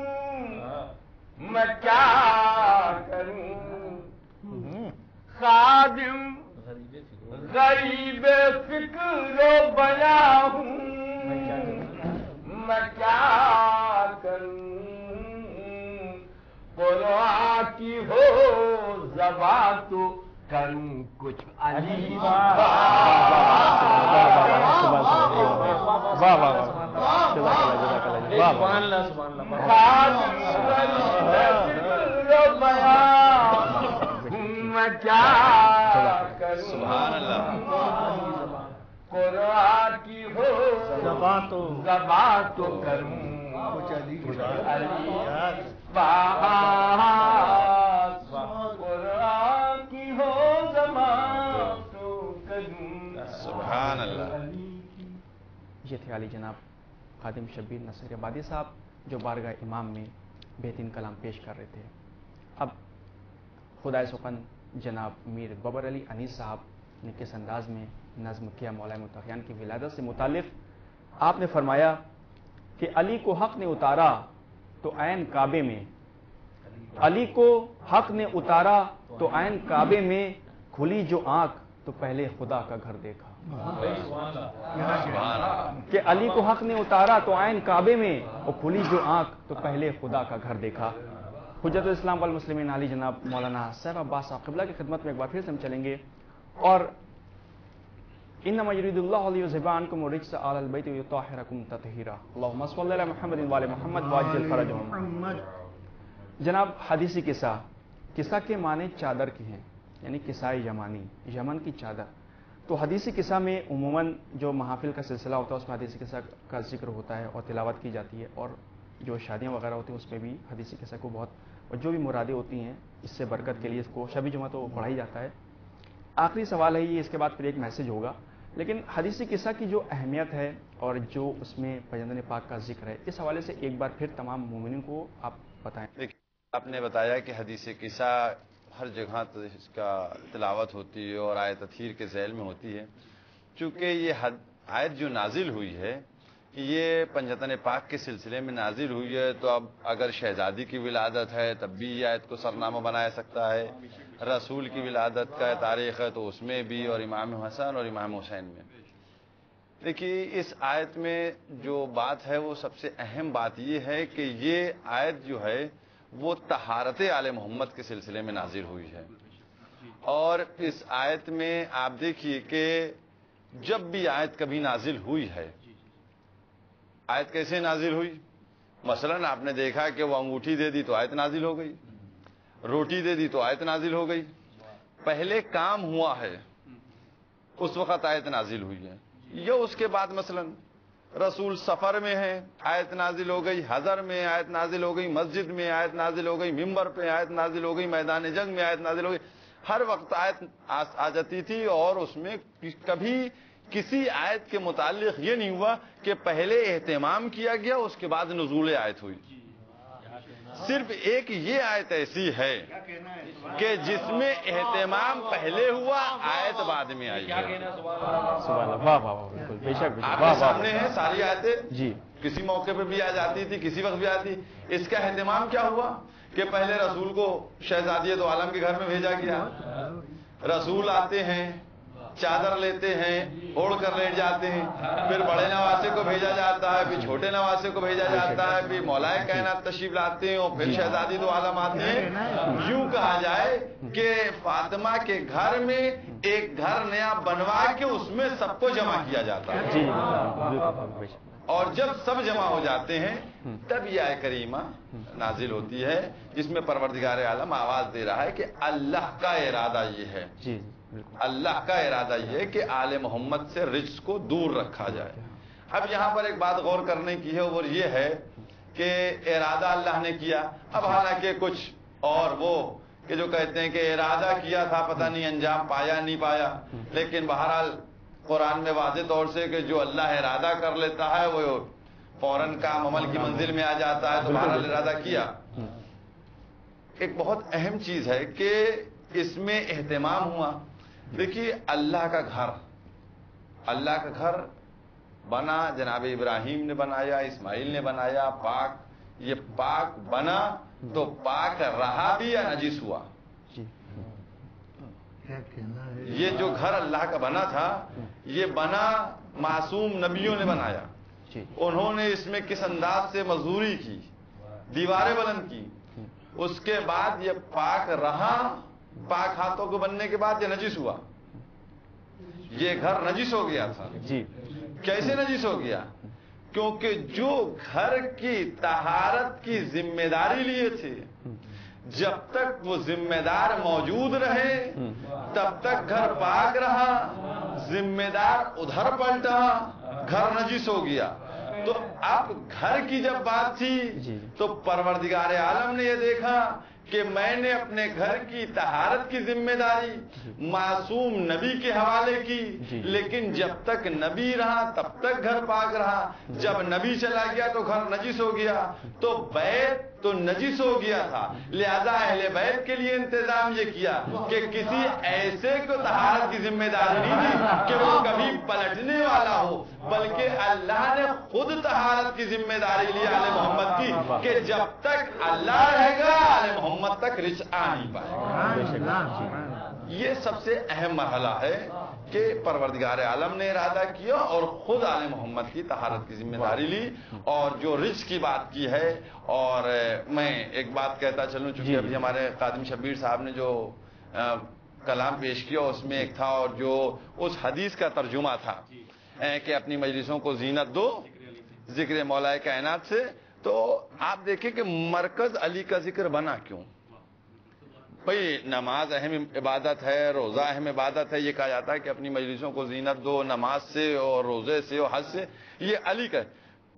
میں کیا کروں خادم غریب فکر و بیاں ہوں میں کیا کروں قرآن کی ہو زبان تو کروں کچھ علی میں کیا سبحان اللہ قرآن کی ہو زبان تو کروں کچھ علی قرآن کی ہو زبان تو کروں سبحان اللہ یہ تھے علی جناب خادم شبیر نصیر آبادی صاحب جو بارگاہ امام میں بہترین کلام پیش کر رہے تھے. اب خدائے سخن جناب میر ببر علی انیس صاحب نے کس انداز میں نظم کیا مولا متقیان کی ولادت سے متعلق. آپ نے فرمایا کہ علی کو حق نے اتارا تو عین کعبے میں علی کو حق نے اتارا تو عین کعبے میں کھلی جو آنکھ تو پہلے خدا کا گھر دیکھا. کہ علی کو حق نے اتارا تو عین کعبے میں اور کھلی جو آنکھ تو پہلے خدا کا گھر دیکھا. حجت الاسلام والمسلمین علی جناب مولانا سیف عباس صاحب قبلہ کی خدمت میں ایک بار پھر سے ہم چلیں گے اور انما یرید اللہ لیذھب عنکم الرجس اہل البیت ویطہرکم تطہیرا. اللهم صل علی محمد وعلی محمد وعجل فرجهم. جناب حدیثی قصہ کے معنی چادر کی ہیں یعنی قصۂ یمانی یمن کی چادر. تو حدیثی قصہ میں عموماً جو محافل کا سلسلہ ہوتا ہے اس میں حدیثی قصہ کا ذکر ہوتا ہے اور تلاوت کی جاتی ہے اور جو شادیاں وغیرہ ہوتی ہیں اس میں بھی حدیث قصہ کو بہت، اور جو بھی مرادیں ہوتی ہیں اس سے برکت کے لیے اس کو شب جمعہ تو پڑھا ہی جاتا ہے. آخری سوال ہے یہ، اس کے بعد پھر ایک میسج ہوگا، لیکن حدیث قصہ کی جو اہمیت ہے اور جو اس میں پیغمبر پاک کا ذکر ہے، اس حوالے سے ایک بار پھر تمام مومنین کو آپ بتائیں. آپ نے بتایا کہ حدیث قصہ ہر جگہ اس کا تلاوت ہوتی ہے اور آیت تطہیر کے ذیل میں ہوتی ہے. چونکہ یہ آیت جو نازل ہوئی ہے یہ پنجتن پاک کے سلسلے میں نازل ہوئی ہے، تو اب اگر شہزادی کی ولادت ہے تب بھی یہ آیت کو سرنامہ بنایا سکتا ہے، رسول کی ولادت کا تاریخ ہے تو اس میں بھی، اور امام حسن اور امام حسین میں. دیکھیے اس آیت میں جو بات ہے وہ سب سے اہم بات یہ ہے کہ یہ آیت جو ہے وہ طہارت آل محمد کے سلسلے میں نازل ہوئی ہے. اور اس آیت میں آپ دیکھیے کہ جب بھی آیت کبھی نازل ہوئی ہے، آیت کیسے نازل ہوئی؟ مثلا آپ نے دیکھا کہ وہ انگوٹھی دے دی تو آیت نازل ہو گئی، روٹی دے دی تو آیت نازل ہو گئی. پہلے کام ہوا ہے اس وقت آیت نازل ہوئی ہے، یا اس کے بعد مثلا رسول سفر میں ہے آیت نازل ہو گئی، حضر میں آیت نازل ہو گئی، مسجد میں آیت نازل ہو گئی، ممبر پہ آیت نازل ہو گئی، میدان جنگ میں آیت نازل ہو گئی. ہر وقت آیت آ جاتی تھی، اور اس میں کبھی کسی آیت کے متعلق یہ نہیں ہوا کہ پہلے اہتمام کیا گیا اس کے بعد نزول آیت ہوئی. صرف ایک یہ آیت ایسی ہے کہ جس میں اہتمام پہلے ہوا، آیت بعد میں آئی ہے. سبحان اللہ، واہ واہ واہ، بالکل بے شک بے شک، آپ واہ کے واہ سامنے ہے ساری آیتیں، جی کسی موقع پہ بھی آ جاتی تھی، کسی وقت بھی آتی. اس کا اہتمام کیا ہوا کہ پہلے رسول کو شہزادی دو عالم کے گھر میں بھیجا گیا. رسول آتے ہیں، چادر لیتے ہیں، اوڑھ کر لیٹ جاتے ہیں، پھر بڑے نواسے کو بھیجا جاتا ہے، پھر چھوٹے نواسے کو بھیجا جاتا ہے، پھر مولائے کائنات تشریف لاتے ہیں، اور پھر شہزادی دو عالم آتے ہیں. یوں کہا جائے کہ فاطمہ کے گھر میں ایک گھر نیا بنوا کے اس میں سب کو جمع کیا جاتا ہے. جی بالکل بے شک. اور جب سب جمع ہو جاتے ہیں تب یہ آیت کریمہ نازل ہوتی ہے جس میں پروردگار عالم آواز دے رہا ہے کہ اللہ کا ارادہ یہ ہے، جی بالکل، اللہ کا ارادہ یہ ہے کہ آل محمد سے رجس کو دور رکھا جائے. اب یہاں پر ایک بات غور کرنے کی ہے، اور یہ ہے کہ ارادہ اللہ نے کیا. اب حالانکہ کچھ اور وہ کہ جو کہتے ہیں کہ ارادہ کیا تھا پتہ نہیں انجام پایا نہیں پایا، لیکن بہرحال قرآن میں واضح طور سے کہ جو اللہ ارادہ کر لیتا ہے وہ فوراً کام عمل کی منزل میں آ جاتا ہے. تو بہرحال ارادہ کیا. ایک بہت اہم چیز ہے کہ اس میں اہتمام ہوا. دیکھیے اللہ کا گھر بنا، جناب ابراہیم نے بنایا، اسماعیل نے بنایا. پاک، یہ پاک بنا تو پاک رہا بھی یا نجس ہوا؟ یہ جو گھر اللہ کا بنا تھا یہ بنا معصوم نبیوں نے بنایا. انہوں نے اس میں کس انداز سے مزدوری کی، دیواریں بلند کی. اس کے بعد یہ پاک رہا، پاک ہاتھوں کو بننے کے بعد یہ نجس ہوا. یہ گھر نجس ہو گیا تھا. جی کیسے نجس ہو گیا؟ کیونکہ جو گھر کی طہارت کی ذمہ داری لیے تھے، جب تک وہ ذمہ دار موجود رہے تب تک گھر پاک رہا. ذمہ دار ادھر پلٹا، گھر نجس ہو گیا. تو اب گھر کی جب بات تھی تو پروردگار عالم نے یہ دیکھا کہ میں نے اپنے گھر کی طہارت کی ذمہ داری معصوم نبی کے حوالے کی، لیکن جب تک نبی رہا تب تک گھر پاک رہا. جب نبی چلا گیا تو گھر نجس ہو گیا. تو بیت تو نجس ہو گیا تھا، لہذا اہل بیت کے لیے انتظام یہ کیا کہ کسی ایسے کو طہارت کی ذمہ داری نہیں دی کہ وہ کبھی پلٹنے والا ہو، بلکہ اللہ نے خود طہارت کی ذمہ داری لی آل محمد کی کہ جب تک اللہ رہے گا آل محمد تک رچ آ نہیں پائے گا. یہ سب سے اہم مرحلہ ہے کہ پروردگار عالم نے ارادہ کیا اور خود آل محمد کی طہارت کی ذمہ داری لی اور جو رزق کی بات کی ہے. اور میں ایک بات کہتا چلوں، چونکہ ابھی ہمارے قادم شبیر صاحب نے جو کلام پیش کیا اس میں ایک تھا اور جو اس حدیث کا ترجمہ تھا کہ اپنی مجلسوں کو زینت دو ذکر مولا کائنات سے. تو آپ دیکھیں کہ مرکز علی کا ذکر بنا کیوں؟ بھئی نماز اہم عبادت ہے، روزہ اہم عبادت ہے، یہ کہا جاتا ہے کہ اپنی مجلسوں کو زینت دو نماز سے اور روزے سے اور حج سے. یہ علی کا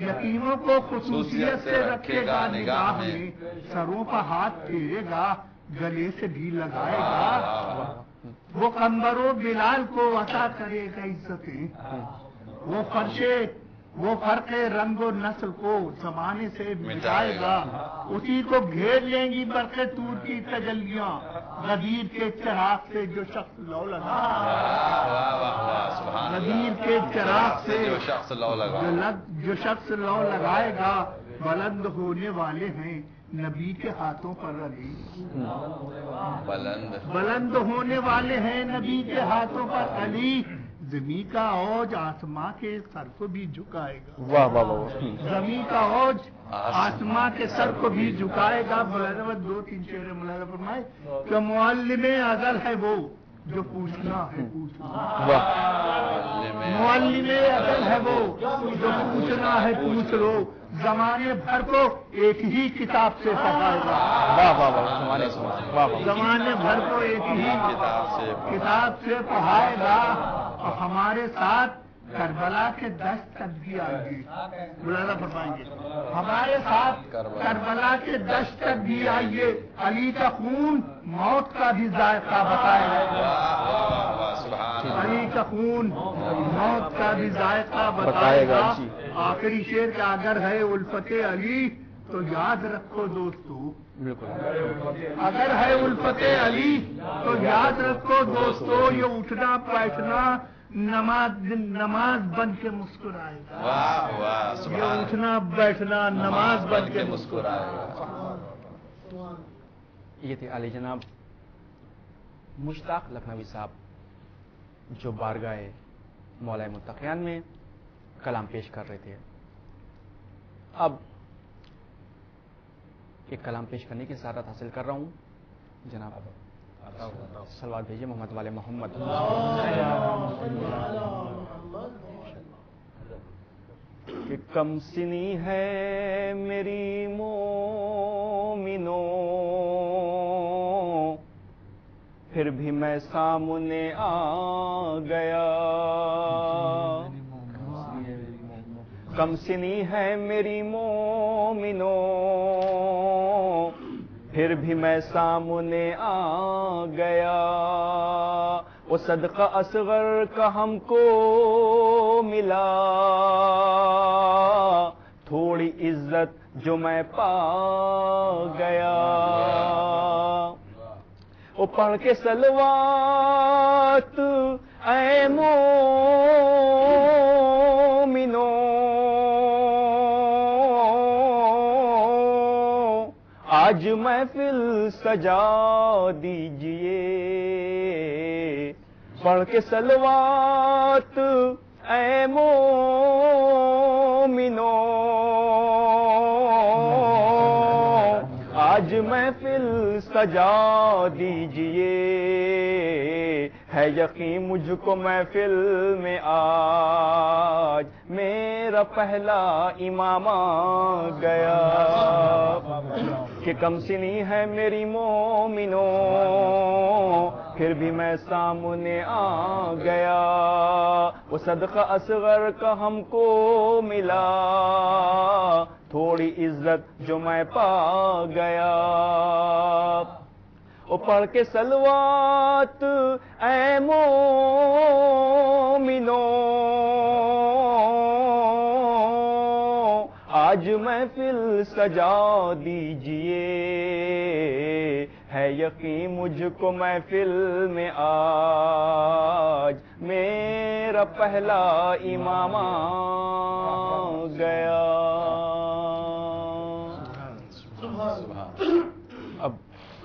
یتیموں کو خصوصیت سے رکھے گا نگاہ میں، سروں پر ہاتھ پھیرے گا، گلے سے بھی لگائے گا، وہ قمبر و بلال کو عطا کرے گا عزتیں، وہ فرق رنگ و نسل کو زمانے سے مٹائے گا، اسی کو گھیر لیں گی برق طور کی تجلیاں، غدیر کے چراغ سے جو شخص لو لگا، غدیر کے چراغ سے جو شخص لو لگائے گا، بلند ہونے والے ہیں نبی کے ہاتھوں پر علی، بلند ہونے والے ہیں نبی کے ہاتھوں پر علی، زمین کا اوج آسماں کے سر کو بھی جھکائے گا، واہ واہ واہ، زمین کا اوج آسماں کے سر کو بھی جھکائے گا۔ مولانا 2-3 شعر مولانا فرمائے کہ معلم ازل ہے وہ جو پوچھنا ہے پوچھ لو، معلم ازل ہے وہ جو پوچھنا ہے پوچھ لو، زمانے بھر کو ایک ہی کتاب سے پڑھائے گا، واہ واہ واہ، زمانے بھر کو ایک ہی کتاب سے پڑھائے گا، اور ہمارے ساتھ کربلا کے دشت تک بھی آئیں گے، مولانا فرمائیں گے ہمارے ساتھ کربلا کے دشت تک بھی آئیے، علی کا خون موت کا بھی ذائقہ بتائے گا، علی کا خون موت کا بھی ذائقہ بتائے گا۔ آخری شعر کا اگر ہے الفت علی تو یاد رکھو دوستو، اگر ہے الفت علی تو یاد رکھو دوستو، یہ اٹھنا بیٹھنا نماز بن کے مسکرائے گا، یہ اٹھنا بیٹھنا نماز بن کے مسکرائے گا۔ یہ تھے علی جناب مشتاق لکھنوی صاحب جو بارگاہ مولا متقیان میں کلام پیش کر رہے تھے۔ اب ایک کلام پیش کرنے کی سعادت حاصل کر رہا ہوں، جناب صلوات بھیجیے محمد والے محمد۔ کہ کم سنی ہے میری مومنو، پھر بھی میں سامنے آ گیا، کم سنی ہے میری مومنو، پھر بھی میں سامنے آ گیا، وہ صدقہ اصغر کا ہم کو ملا، تھوڑی عزت جو میں پا گیا، وہ پڑھ کے صلوات اے مومنو، آج محفل سجا دیجئے، پڑھ کے صلوات اے مومنو، آج محفل سجا دیجئے، ہے یقین مجھ کو محفل میں آج میرا پہلا امام آ گیا، کہ کم سنی ہے میری مومنو، پھر بھی میں سامنے آ گیا، وہ صدقہ اصغر کا ہم کو ملا، تھوڑی عزت جو میں پا گیا، وہ پڑھ کے صلوات اے مومنو، آج محفل سجا دیجئے، ہے یقین مجھ کو محفل میں آج میرا پہلا امام آ گیا۔ اب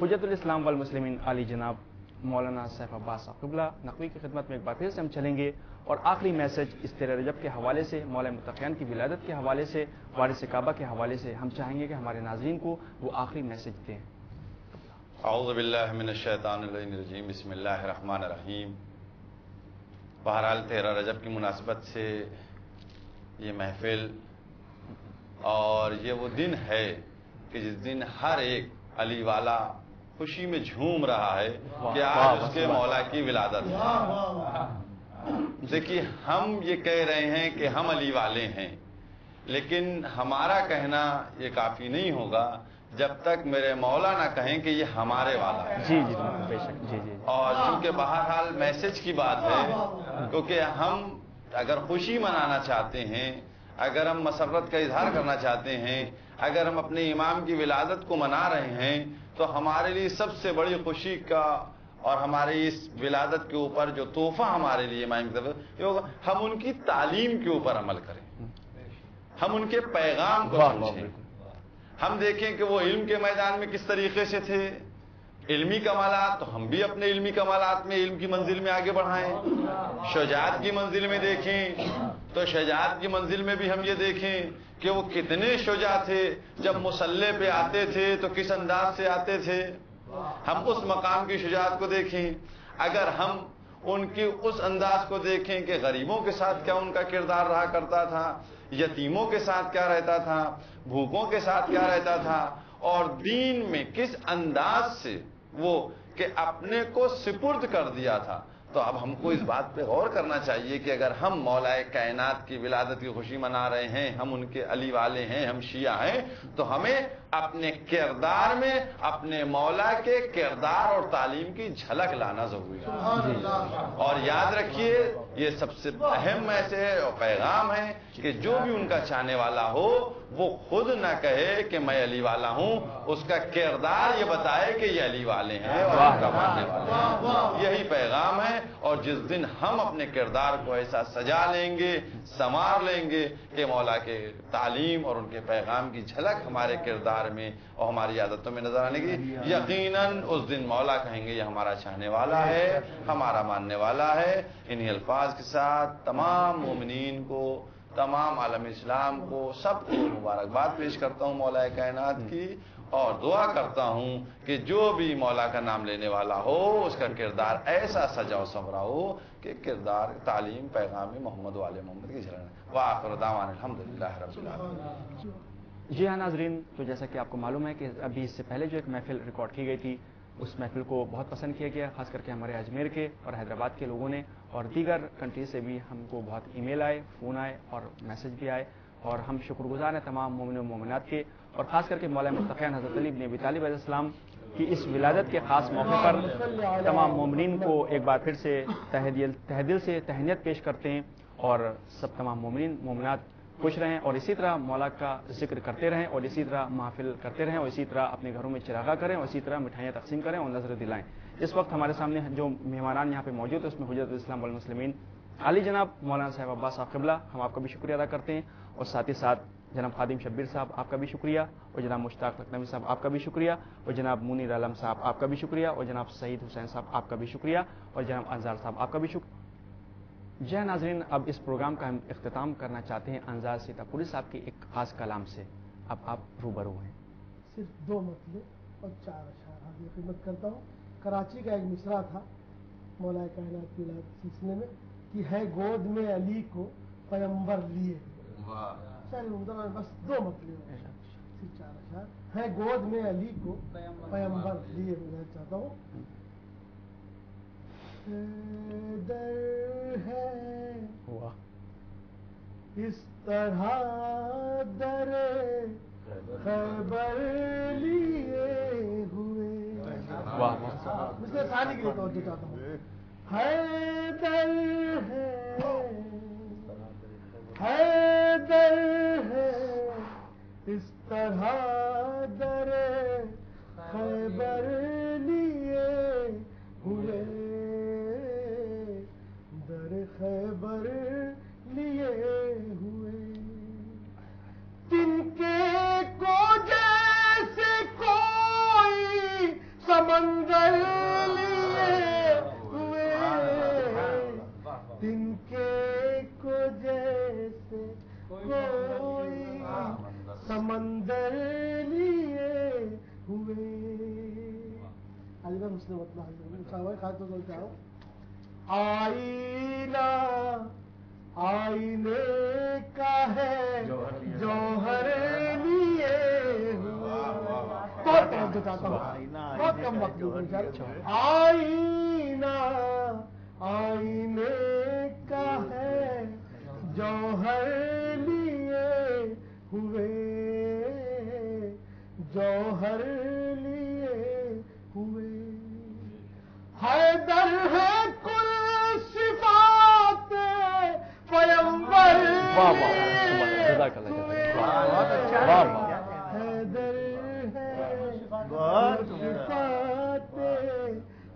حجت الاسلام والمسلمین علی جناب مولانا سیف عباس صاحب قبلہ نقوی کی خدمت میں ایک بار پھر سے ہم چلیں گے، اور آخری میسج اس 13 رجب کے حوالے سے، مولا متقیان کی ولادت کے حوالے سے، وارث کعبہ کے حوالے سے ہم چاہیں گے کہ ہمارے ناظرین کو وہ آخری میسج دیں۔ اعوذ باللہ من الشیطان الرجیم، بسم اللہ الرحمن الرحیم۔ بہرحال 13 رجب کی مناسبت سے یہ محفل اور یہ وہ دن ہے کہ جس دن ہر ایک علی والا خوشی میں جھوم رہا ہے کہ آج اس کے مولا کی ولادت ہے۔ دیکھیے ہم یہ کہہ رہے ہیں کہ ہم علی والے ہیں، لیکن ہمارا کہنا یہ کافی نہیں ہوگا جب تک میرے مولا نہ کہیں کہ یہ ہمارے والا ہے. جی جی بے شک. جی جی. اور چونکہ بہرحال میسج کی بات ہے، کیونکہ ہم اگر خوشی منانا چاہتے ہیں، اگر ہم مسرت کا اظہار کرنا چاہتے ہیں، اگر ہم اپنے امام کی ولادت کو منا رہے ہیں، تو ہمارے لیے سب سے بڑی خوشی کا اور ہماری اس ولادت کے اوپر جو تحفہ ہمارے لیے امام کی طرف یہ ہوگا، ہم ان کی تعلیم کے اوپر عمل کریں، ہم ان کے پیغام کو سمجھیں. ہم دیکھیں کہ وہ علم کے میدان میں کس طریقے سے تھے، علمی کمالات، تو ہم بھی اپنے علمی کمالات میں علم کی منزل میں آگے بڑھائیں. شجاعت کی منزل میں دیکھیں تو شجاعت کی منزل میں بھی ہم یہ دیکھیں کہ وہ کتنے شجاع تھے، جب مسلح پہ آتے تھے تو کس انداز سے آتے تھے. ہم اس مقام کی شجاعت کو دیکھیں. اگر ہم ان کی اس انداز کو دیکھیں کہ غریبوں کے ساتھ کیا ان کا کردار رہا کرتا تھا، یتیموں کے ساتھ کیا رہتا تھا، بھوکوں کے ساتھ کیا رہتا تھا، اور دین میں کس انداز سے وہ کہ اپنے کو سپرد کر دیا تھا، تو اب ہم کو اس بات پہ غور کرنا چاہیے کہ اگر ہم مولا کائنات کی ولادت کی خوشی منا رہے ہیں، ہم ان کے علی والے ہیں، ہم شیعہ ہیں، تو ہمیں اپنے کردار میں اپنے مولا کے کردار اور تعلیم کی جھلک لانا ضروری ہے. اور یاد رکھیے یہ سب سے اہم میسج اور پیغام ہے کہ جو بھی ان کا چاہنے والا ہو وہ خود نہ کہے کہ میں علی والا ہوں، اس کا کردار یہ بتائے کہ یہ علی والے ہیں اور ان کا ماننے والے ہیں. یہی پیغام ہے. اور جس دن ہم اپنے کردار کو ایسا سجا لیں گے، سنوار لیں گے کہ مولا کے تعلیم اور ان کے پیغام کی جھلک ہمارے کردار میں اور ہماری عادتوں میں نظر آنے کی، یقیناً اس دن مولا کہیں گے یہ ہمارا چاہنے والا ہے، ہمارا ماننے والا ہے. انہی الفاظ کے ساتھ تمام مومنین کو، تمام عالم اسلام کو، سب کو مبارکباد پیش کرتا ہوں مولا کائنات کی، اور دعا کرتا ہوں کہ جو بھی مولا کا نام لینے والا ہو اس کا کردار ایسا سجا و سنورا ہو کہ کردار، تعلیم، پیغام محمد والے محمد کی جھلک. وآخر دعوانا الحمدللہ رب العالمین. جی ہاں ناظرین، تو جیسا کہ آپ کو معلوم ہے کہ ابھی اس سے پہلے جو ایک محفل ریکارڈ کی گئی تھی، اس محفل کو بہت پسند کیا گیا، خاص کر کے ہمارے اجمیر کے اور حیدرآباد کے لوگوں نے، اور دیگر کنٹری سے بھی ہم کو بہت ای میل آئے، فون آئے اور میسج بھی آئے، اور ہم شکر گزار ہیں تمام مومن و مومنات کے، اور خاص کر کے مولا متقین حضرت علی بن ابی طالب علیہ السلام کی اس ولادت کے خاص موقع پر تمام مومنین کو ایک بار پھر سے تہ دل سے تہنیت پیش کرتے ہیں، اور سب تمام مومنین مومنات خوش رہیں اور اسی طرح مولا کا ذکر کرتے رہیں، اور اسی طرح محفل کرتے رہیں، اور اسی طرح اپنے گھروں میں چراغاں کریں، اور اسی طرح مٹھائیاں تقسیم کریں اور نظر دلائیں. اس وقت ہمارے سامنے جو مہمانان یہاں پہ موجود ہیں اس میں حجت الاسلام والمسلمین علی جناب مولانا صاحب عباس صاحب قبلہ، ہم آپ کا بھی شکریہ ادا کرتے ہیں، اور ساتھ ہی ساتھ جناب خادم شبیر صاحب آپ کا بھی شکریہ، اور جناب مشتاق لکھنوی صاحب آپ کا بھی شکریہ، اور جناب منیر عالم صاحب آپ کا بھی شکریہ، اور جناب سعید حسین صاحب آپ کا بھی شکریہ، اور جناب انصار صاحب آپ کا بھی شکریہ. جی ناظرین، اب اس پروگرام کا ہم اختتام کرنا چاہتے ہیں انصار سیتا پوری صاحب کی ایک خاص کلام سے. اب آپ روبرو ہیں. صرف 2 مطلب اور 4 اشعار حاضر خدمت کرتا ہوں. کراچی کا ایک مصرع تھا مولا کائنات کی ولادت سلسلے میں کہ ہے گود میں علی کو پیمبر لیے. بس 2 مطلب صرف 4 اشعار. ہے گود میں علی کو پیمبر لیے میں چاہتا ہوں. در ہے اس طرح در خیبر لیے ہوئے. ثانی کے لیے توجہ چاہتا ہوں. حیدر ہے اس طرح در خیبر لیے ہوئے. در خیبر لیے ہوئے. تنکے کو جیسے کوئی سمندر لیے ہوئے. تنکے کو جیسے کوئی سمندر لیے ہوئے. علی بھائی مسلم مطلب خاص طور سے آؤ. آئینہ آئینے کا ہے جوہر لیے ہوئے. بہت توجہ چاہتا ہوں، بہت کم وقت. آئینہ آئینے کا ہے جوہر لیے ہوئے جوہر لیے ہوئے حیدر ہے کل صفات پیمبر حیدر ہے صفات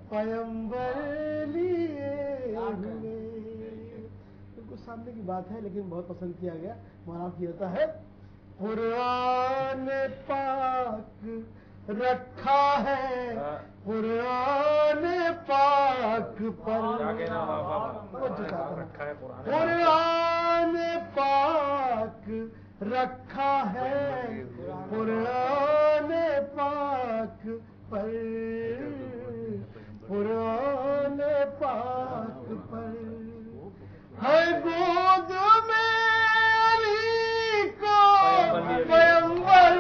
پیمبر لیے ہوئے. بالکل سامنے کی بات ہے لیکن بہت پسند کیا گیا. مولانا کہتا ہے قرآن پاک رکھا ہے قرآن پاک پر قرآن پاک رکھا ہے قرآن پاک پر قرآن پاک پر ہے گود میں علی کو پیمبر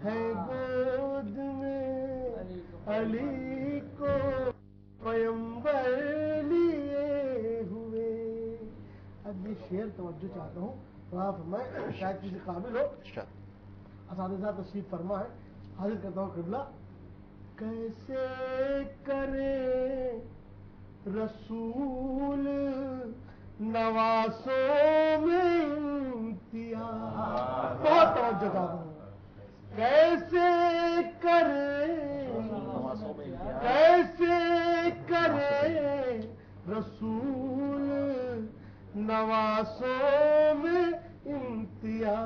ہے گود میں علی کو پیمبر لیے ہوئے. اب یہ شعر توجہ چاہتا ہوں تو آپ میں شاید کسی قابل ہو اساتذہ تشریف فرما ہے. حاضر کرتا ہوں قبلہ. کیسے کرے رسول نواسوں میں امتیاز. بہت توجہ چاہتا ہوں. کیسے کرے رسول نواسوں میں امتیاز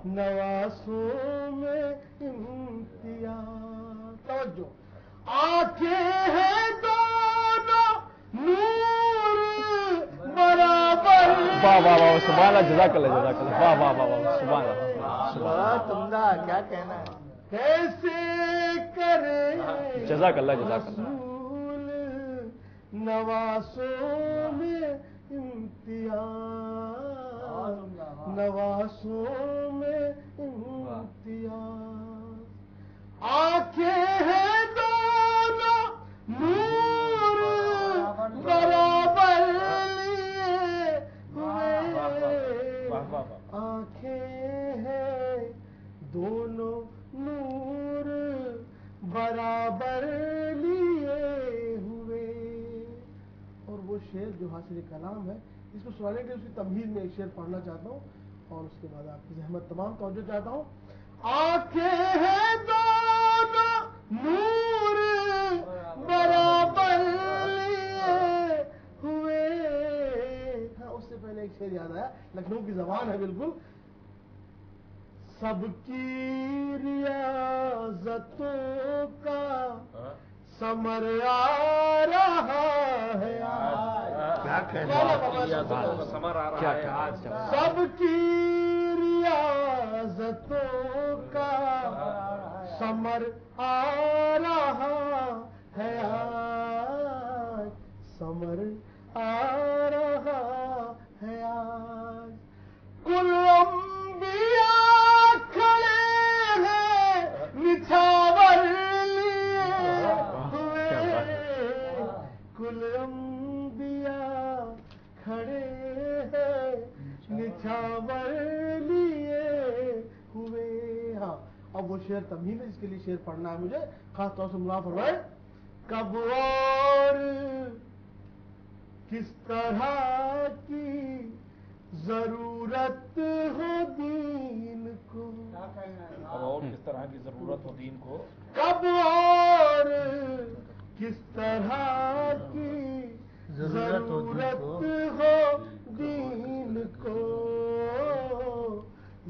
نواسوں میں امتیاز. توجہ. آنکھیں ہیں دونوں نور برابر. واہ واہ واہ سبحان اللہ جزاک اللہ جزاک اللہ. واہ واہ واہ واہ سبحان اللہ. بہت عمدہ. کیا کہنا ہے. کیسے کرے جزاک اللہ جزاک اللہ. رسول نواسوں میں امتیاز نواسوں میں امتیاز. آنکھیں ہیں دونوں نور برابر لیے ہوئے. آنکھیں ہیں دونوں نور برابر لیے ہوئے. اور وہ شعر جو حاصل کلام ہے اس کو سنانے کے لیے اس کی تمہید میں ایک شعر پڑھنا چاہتا ہوں اور اس کے بعد آپ کی زحمت تمام توجہ چاہتا ہوں. آنکھیں ہیں دونوں نور برابر لیے ہوئے. ہاں اس سے پہلے ایک شعر یاد آیا. لکھنؤ کی زبان ہے بالکل. سب کی ریاضتوں کا ثمر آ رہا ہے. کیا کہنا ہے. سب کی ریاضتوں کا ثمر آ رہا ہے آج. ثمر آ رہا ہے آج. کل انبیاء کھڑے ہیں نچھاور لیے ہوئے. کل انبیاء کھڑے ہیں نچھاور لیے ہوئے. ہاں اب وہ شعر تمہید ہے جس کے لیے شعر پڑھنا ہے مجھے خاص طور سے مولانا فرمائے. کب اور کس طرح کی ضرورت ہو دین کو. اور کس طرح کی ضرورت ہو دین کو. کب اور کس طرح کی ضرورت ہو دین کو.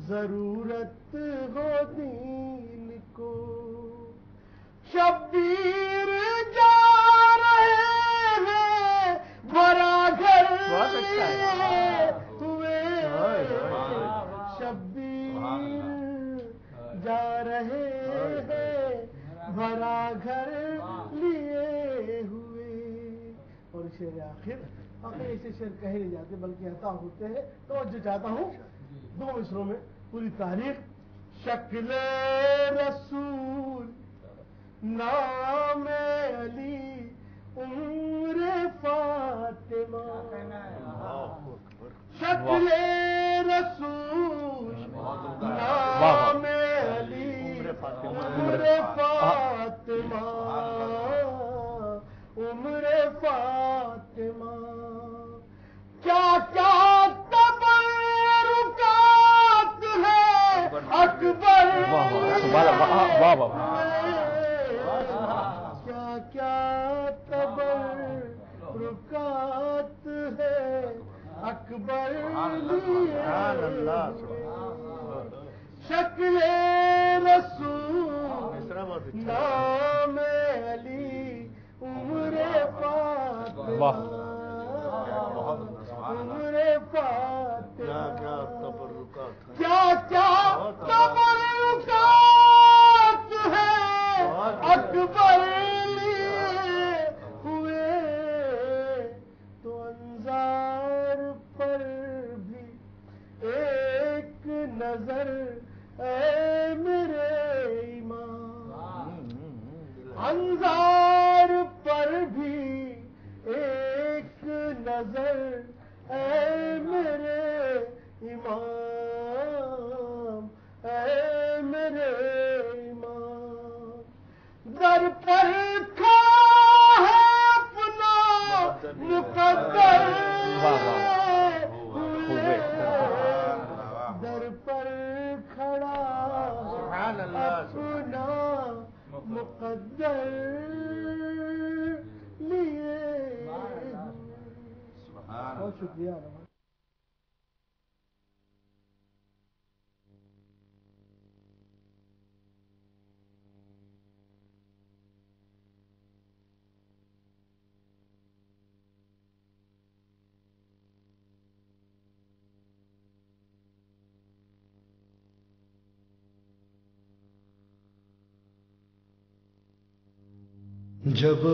ضرورت ہو دین کو. شبیر جا رہے ہیں بھرا گھر لیے ہوئے. شبیر جا رہے ہیں بھرا گھر لیے ہوئے. اور شعر آخر ایسے شعر کہے نہیں جاتے بلکہ عطا ہوتے ہیں. توجہ چاہتا ہوں دو مصروں میں پوری تاریخ. شکل رسول نام علی عمر فاطمہ. شکل رسول نام علی عمر فاطمہ عمر فاطمہ کیا کیا تبرکات ہے اکبر کیا کیا تبرکات ہے اکبر شکل رسول نام علی عمر فاطمہ عمر فاطمہ کیا کیا تبرکات ہے اکبر لیے ہوئے تو انظار پر بھی ایک نظر اے میرے ایمان انظار پر بھی ایک نظر اے میرے امام اے میرے امام در پر کھڑا ہے اپنا مقدر در پر کھڑا اپنا مقدر لیے بہت شکریہ جب